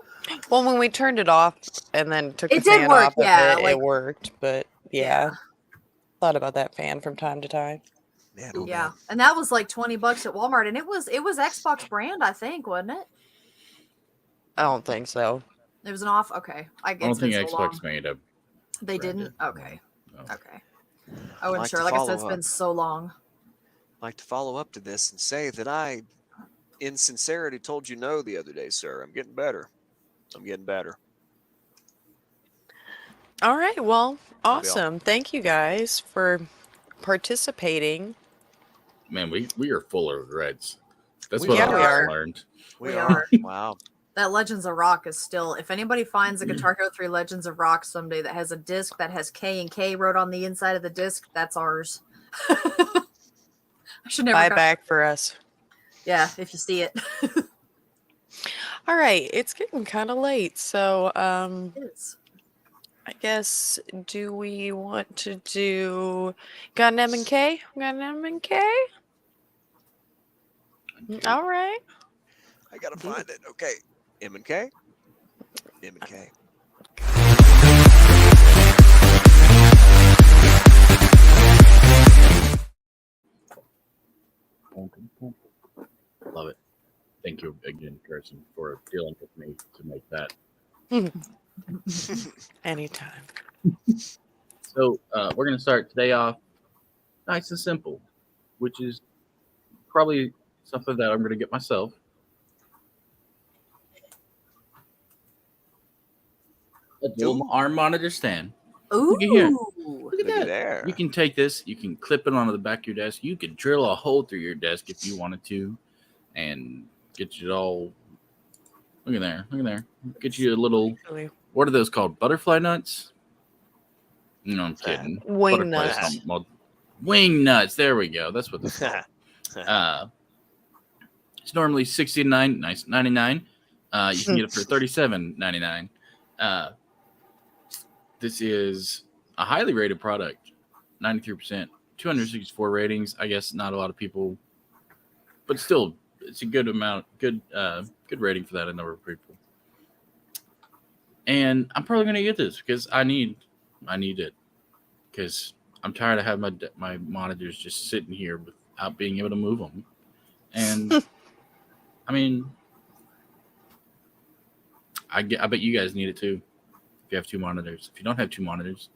Well, when we turned it off and then took the fan off of it, it worked. But yeah, thought about that fan from time to time.
Man,
man. And that was like $20 at Walmart, and it was Xbox brand, I think, wasn't it?
I don't think so.
It was an off. Okay,
I don't think Xbox made a.
They didn't. Okay. No. Okay. I wasn't sure. Like I said, it's been so long.
I'd like to follow up to this and say that I, in sincerity, told you no the other day, sir. I'm getting better.
All right. Well, awesome. Thank you guys for participating.
Man, we are full of regrets. That's what I learned.
We are.
Wow.
That Legends of Rock is still, if anybody finds a Guitar Hero 3 Legends of Rock someday that has a disc that has K and K wrote on the inside of the disc, that's ours. I should never
buy back for us.
Yeah, if you see it.
All right, it's getting kind of late, so
it is.
I guess, do we want to do Got an M and K? Got an M and K? All right.
I gotta find it. Okay. M and K. M and K.
Love it. Thank you again, Carson, for dealing with me to make that.
Anytime.
So we're going to start today off nice and simple, which is probably something that I'm going to get myself. A dual arm monitor stand.
Ooh,
look at here. Look at that. There. You can take this, you can clip it onto the back of your desk. You could drill a hole through your desk if you wanted to, and get you all. Look at there. Look at there. Get you a little. What are those called? Butterfly nuts? No, I'm kidding.
Wing nuts.
Wing nuts. There we go. That's what they're called. It's normally $69.99. You can get it for $37.99. This is a highly rated product. 93%, 264 ratings. I guess not a lot of people, but still, it's a good amount. Good rating for that number of people. And I'm probably gonna get this because I need it, because I'm tired of having my monitors just sitting here without being able to move them. And I mean, I bet you guys need it too. If you have 2 monitors, if you don't have 2 monitors,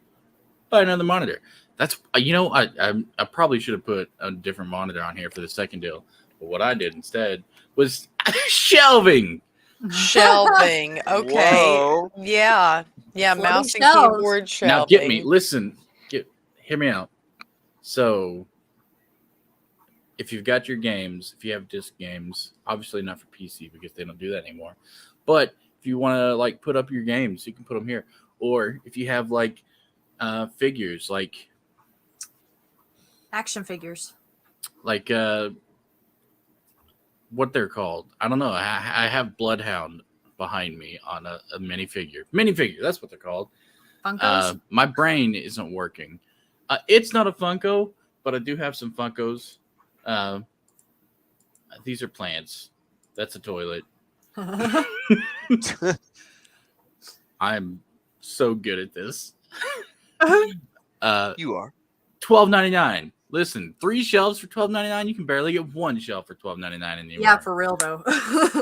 buy another monitor. That's I probably should have put a different monitor on here for the second deal, but what I did instead was shelving.
Okay.
Whoa.
Yeah. Mouse and keyboard shelving.
Now get me. Listen. Hear me out. So, if you've got your games, if you have disc games, obviously not for PC because they don't do that anymore. But if you want to put up your games, you can put them here. Or if you have figures,
action figures,
what they're called. I don't know. I have Bloodhound behind me on a minifigure. Minifigure, that's what they're called.
Funkos?
My brain isn't working. It's not a Funko, but I do have some Funkos. These are plants. That's a toilet. I'm so good at this.
You are.
$12.99. Listen, 3 shelves for $12.99. You can barely get 1 shelf for $12.99 anymore.
Yeah, for real though.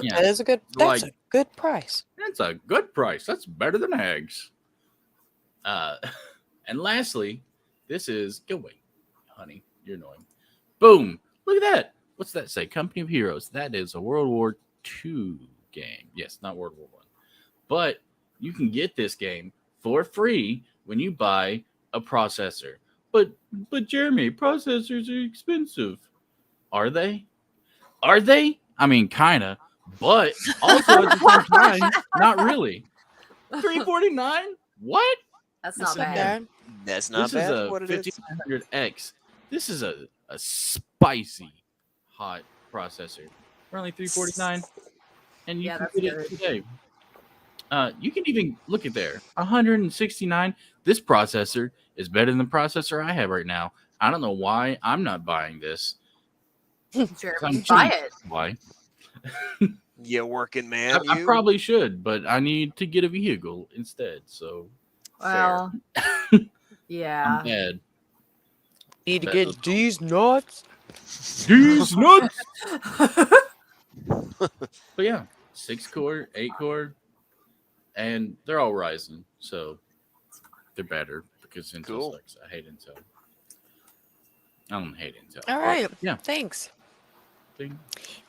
Yeah. That is a good. That's a good price.
That's a good price. That's better than eggs. And lastly, this is go away, honey. You're annoying. Boom! Look at that. What's that say? Company of Heroes. That is a World War II game. Yes, not World War I. But you can get this game for free when you buy a processor. But Jeremy, processors are expensive. Are they? Are they? I mean, kind of. But also at the same time, not really. $349? What?
That's not bad.
That's not
bad.
This is
a 5900X. This is a spicy hot processor. For only $349. And you can get it today. You can even look at there. 169. This processor is better than the processor I have right now. I don't know why I'm not buying this.
Jeremy, buy it.
Why?
You working man.
I probably should, but I need to get a vehicle instead. So,
well, yeah.
I'm bad.
Need to get these nuts.
These nuts. But yeah, 6-core, 8-core, and they're all Ryzen, so they're better because Intel sucks. I hate Intel. I don't hate Intel.
All right.
But, yeah.
Thanks.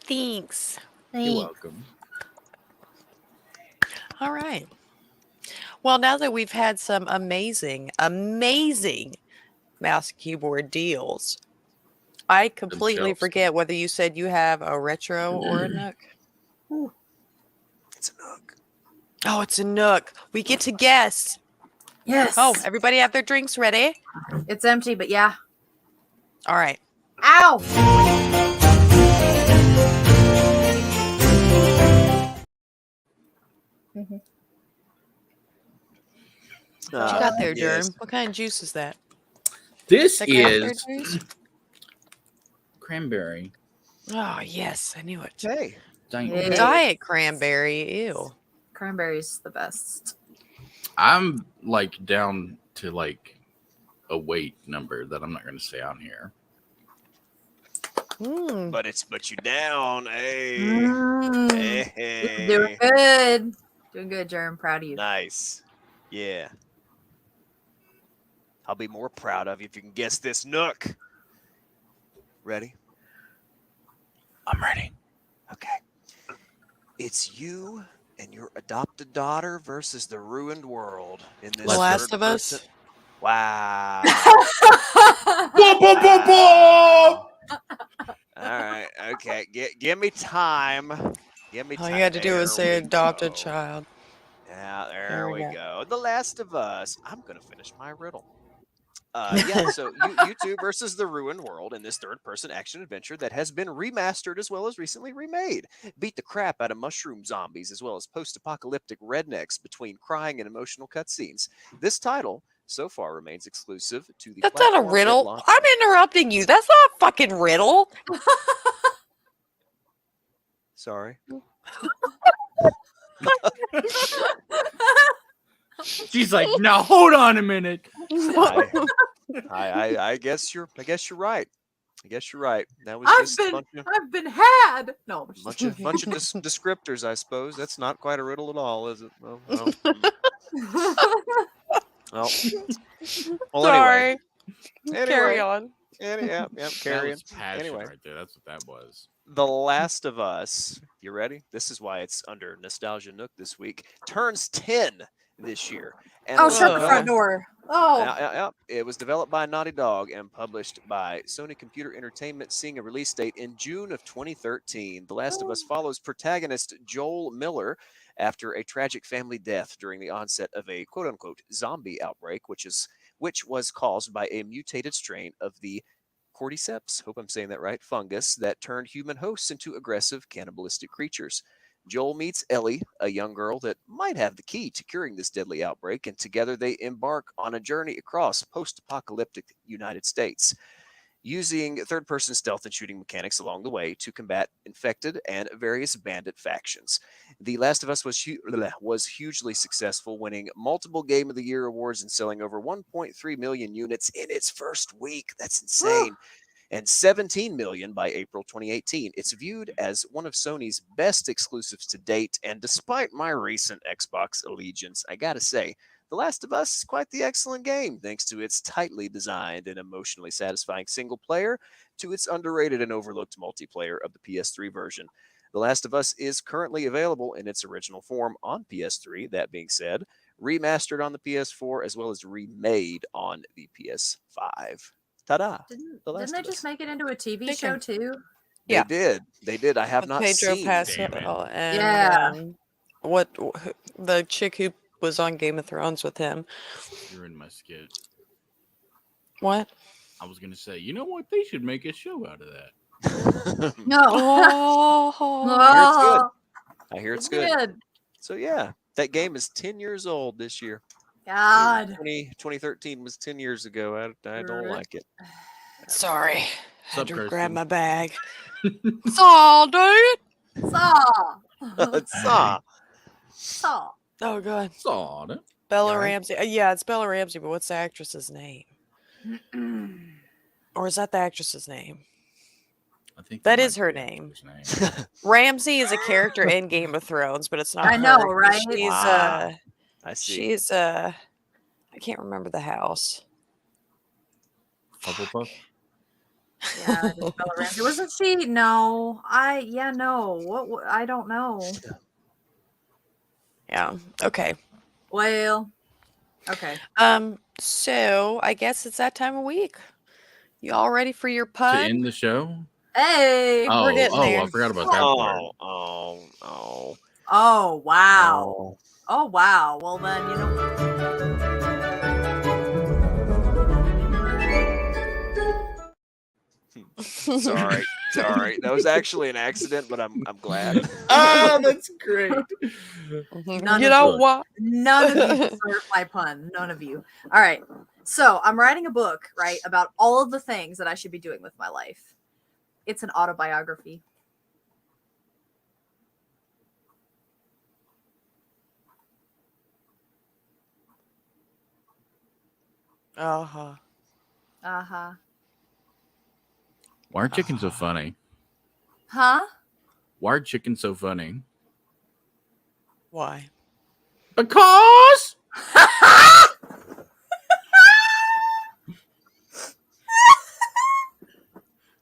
Thanks.
You're welcome.
All right. Well, now that we've had some amazing mouse keyboard deals, I completely forget whether you said you have a retro or a Nook.
Ooh. It's a Nook.
Oh, it's a Nook. We get to guess.
Yes.
Oh, everybody have their drinks ready?
It's empty, but yeah.
All right.
Ow!
What you got there, Germ? What kind of juice is that?
This is cranberry.
Oh, yes. I knew it.
Hey.
Diet cranberry. Ew.
Cranberry's the best.
I'm like down to like a weight number that I'm not going to say on here.
But you down. Hey. Hey.
Doing good. Doing good, Jerm. Proud of you.
Nice. Yeah. I'll be more proud of you if you can guess this Nook. Ready?
I'm ready.
Okay. It's you and your adopted daughter versus the ruined world in this.
The Last of Us.
Wow. All right. Okay. Give me time. Give me time.
All you had to do was say adopted child.
Yeah, there we go. The Last of Us. I'm going to finish my riddle. So you two versus the ruined world in this third-person action adventure that has been remastered as well as recently remade. Beat the crap out of mushroom zombies as well as post-apocalyptic rednecks between crying and emotional cutscenes. This title so far remains exclusive to the.
That's not a riddle. I'm interrupting you. That's not a fucking riddle.
Sorry.
She's like, now hold on a minute.
I guess you're right. I guess you're right. That was
I've been had. No,
bunch of descriptors, I suppose. That's not quite a riddle at all, is it? Well,
sorry.
Anyway.
Carry on.
Carry on.
Anyway, right there. That's what that was.
The Last of Us. You ready? This is why it's under Nostalgia Nook this week. Turns 10 this year. And
shut the front door. Oh.
It was developed by Naughty Dog and published by Sony Computer Entertainment, seeing a release date in June of 2013. The Last of Us follows protagonist Joel Miller after a tragic family death during the onset of a quote-unquote zombie outbreak, which was caused by a mutated strain of the cordyceps, hope I'm saying that right, fungus that turned human hosts into aggressive cannibalistic creatures. Joel meets Ellie, a young girl that might have the key to curing this deadly outbreak, and together they embark on a journey across post-apocalyptic United States. using third-person stealth and shooting mechanics along the way to combat infected and various bandit factions. The Last of Us was hugely successful, winning multiple Game of the Year awards and selling over 1.3 million units in its first week. That's insane. And 17 million by April 2018. It's viewed as one of Sony's best exclusives to date, and despite my recent Xbox allegiance, I gotta say, The Last of Us is quite the excellent game, thanks to its tightly designed and emotionally satisfying single player to its underrated and overlooked multiplayer of the PS3 version. The Last of Us is currently available in its original form on PS3, that being said, remastered on the PS4, as well as remade on the PS5. Ta-da!
Didn't they just make it into a TV show too?
They did. They did. I have not
Pedro
seen.
Pascal and
Yeah.
what the chick who was on Game of Thrones with him.
You're in my skit.
What?
I was gonna say, you know what? They should make a show out of that.
No.
I hear it's good. So yeah, that game is 10 years old this year.
God.
2013 was 10 years ago. I don't like it.
Sorry. Had to grab my bag.
Saw, dude.
Saw.
Oh, God.
Saw.
Bella Ramsey. Yeah, it's Bella Ramsey, but what's the actress's name? Or is that the actress's name?
I think
that is her name. Ramsey is a character in Game of Thrones, but it's not.
I know, right?
She's
I see.
She's I can't remember the house.
Hufflepuff.
Yeah, just Bella Ramsey. Wasn't she? No, no. What? I don't know.
Yeah. Okay.
Well. Okay.
So I guess it's that time of week. You all ready for your pun?
To end the show?
Hey,
we're getting there.
I forgot about that part.
Oh, wow. Oh, wow. Well, then, you know.
Sorry. That was actually an accident, but I'm glad.
Oh, that's great.
None of you deserve my pun. None of you. All right. So I'm writing a book, right, about all of the things that I should be doing with my life. It's an autobiography.
Uh-huh.
Uh-huh.
Why are chickens so funny?
Huh?
Why are chickens so funny?
Why?
Because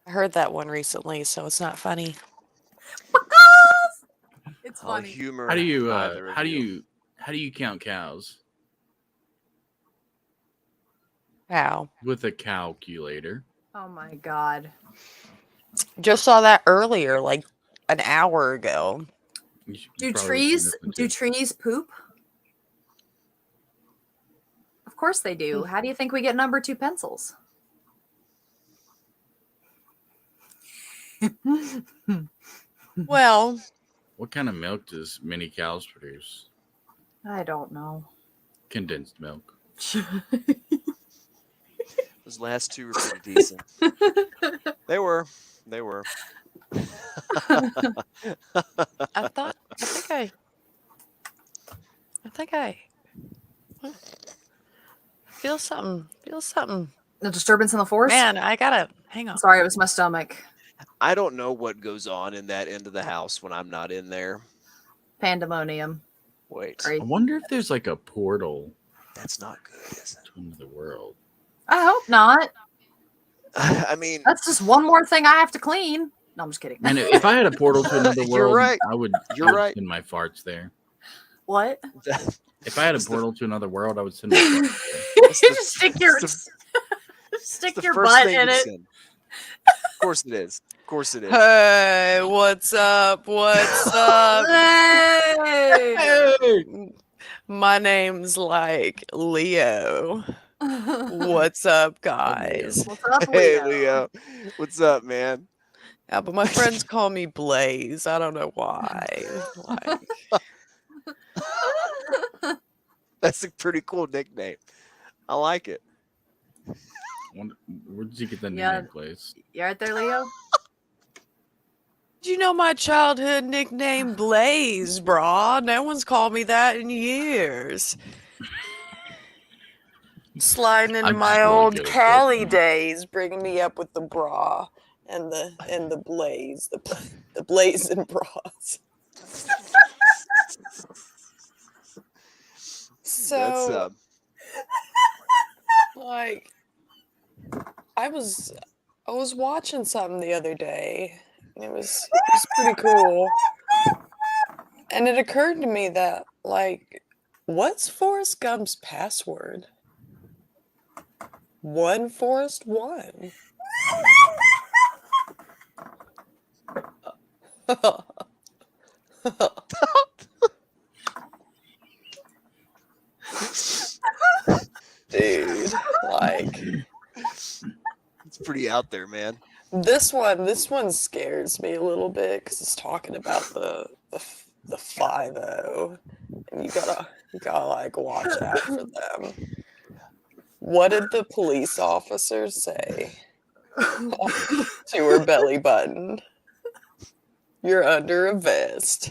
I heard that one recently, so it's not funny.
It's funny.
Humor.
how do you count cows?
How?
With a calculator.
Oh my God.
Just saw that earlier, like an hour ago.
Do trees poop? Of course they do. How do you think we get number 2 pencils?
Well,
What kind of milk does many cows produce?
I don't know.
Condensed milk.
Those last two were pretty decent. They were.
I think I feel something.
The disturbance in the force?
Man, I gotta hang on.
Sorry, it was my stomach.
I don't know what goes on in that end of the house when I'm not in there.
Pandemonium.
Wait.
Great.
I wonder if there's like a portal
That's not good, is it?
to another world.
I hope not.
I mean,
That's just one more thing I have to clean. No, I'm just kidding.
And if I had a portal to another
You're
world,
right.
I would send my farts there.
What?
If I had a portal to another world, I would send my farts there.
You just stick your butt in it.
Of course it is.
Hey, what's up?
Hey!
My name's like Leo. What's up, guys?
What's up, Leo?
Hey, Leo. What's up, man?
Yeah, but my friends call me Blaze. I don't know why.
That's a pretty cool nickname. I like it.
Where did you get the name, place?
You right there, Leo?
Do you know my childhood nickname, Blaze, brah? No one's called me that in years. Sliding into my old Cali days, bringing me up with the bra and the blaze, the blazing bras. So, like, I was watching something the other day, and it was pretty cool. And it occurred to me that, like, what's Forrest Gump's password? One Forrest One. Dude, like,
it's pretty out there, man.
This one scares me a little bit because it's talking about the 5-0, and you gotta like watch out for them. What did the police officer say to her belly button? You're under a vest.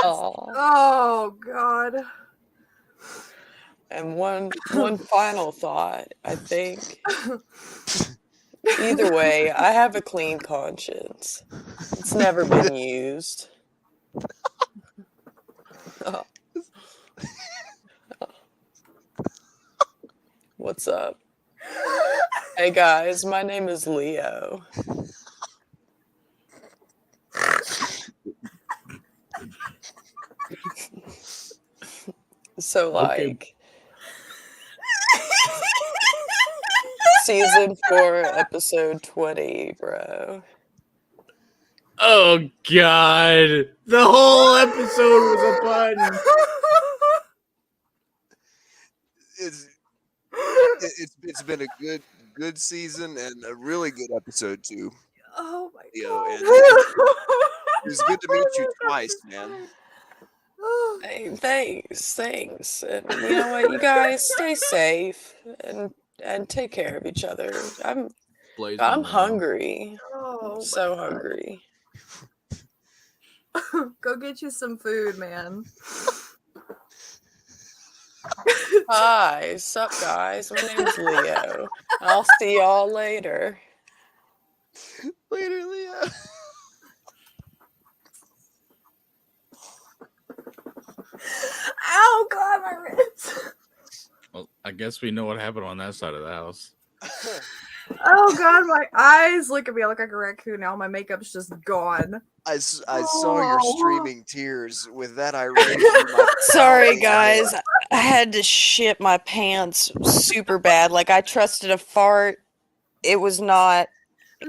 Oh God.
And one final thought, I think. Either way, I have a clean conscience. It's never been used. What's up? Hey guys, my name is Leo. So, like, season 4, episode 20, bro.
Oh God! The whole episode was a pun.
It's been a good season and a really good episode too.
Oh my
God!
And
it was good to meet you twice, man.
Hey, thanks. And you know what, you guys stay safe and take care of each other. I'm hungry.
Oh,
so hungry.
Go get you some food, man.
Hi, sup guys? My name's Leo. I'll see y'all later.
Later, Leo.
Ow, God, my ribs.
Well, I guess we know what happened on that side of the house.
Oh God, my eyes look at me. I look like a raccoon now. My makeup's just gone.
I saw your streaming tears. With that, I raised you.
Sorry, guys. I had to shit my pants super bad. Like, I trusted a fart. It was not.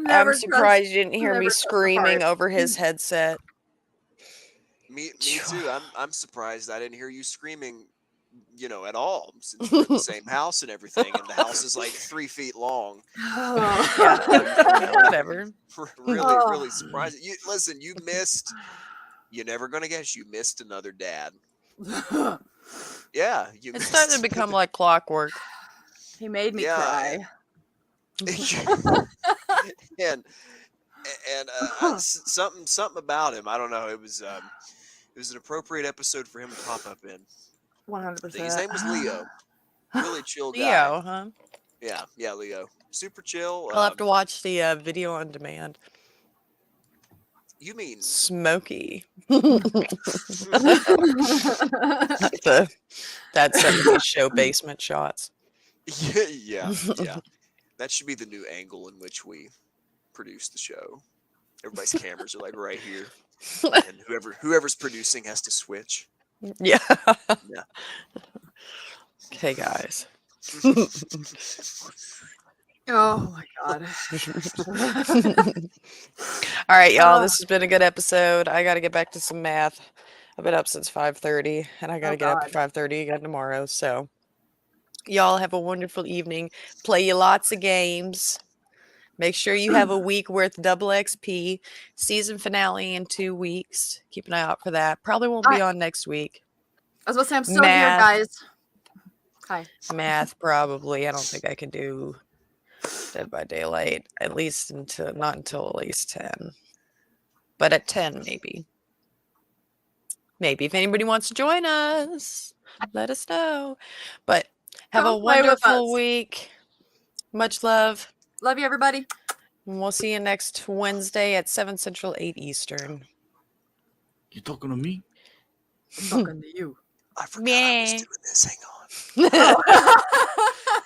I'm surprised you didn't hear me screaming over his headset.
Me too. I'm surprised I didn't hear you screaming, at all, since we're in the same house and everything, and the house is like 3 feet long.
Yeah, whatever.
Really surprised. Listen, you missed. You're never gonna guess. You missed another dad. Yeah,
It's starting to become like clockwork.
He made me cry.
and something about him. I don't know. It was an appropriate episode for him to pop up in.
100%.
His name was Leo. Really chill guy.
Leo, huh?
Yeah, Leo. Super chill.
I'll have to watch the video on demand.
You mean
Smokey? That 70s show basement shots.
Yeah. That should be the new angle in which we produce the show. Everybody's cameras are like right here, and whoever's producing has to switch.
Yeah. Okay, guys.
Oh my God.
All right, y'all. This has been a good episode. I got to get back to some math. I've been up since 5:30, and I got to get up at 5:30 again tomorrow. So, y'all have a wonderful evening. Play you lots of games. Make sure you have a week worth of DoubleXP. Season finale in 2 weeks. Keep an eye out for that. Probably won't be on next week.
I was about to say, I'm still here, guys. Hi.
Math, probably. I don't think I can do Dead by Daylight, at least not until at least 10. But at 10, maybe. Maybe if anybody wants to join us, let us know. But have a wonderful week. Much love.
Love you, everybody.
And we'll see you next Wednesday at 7 Central, 8 Eastern.
You talking to me?
I'm talking to you.
I forgot I was doing this. Hang on.
Oh.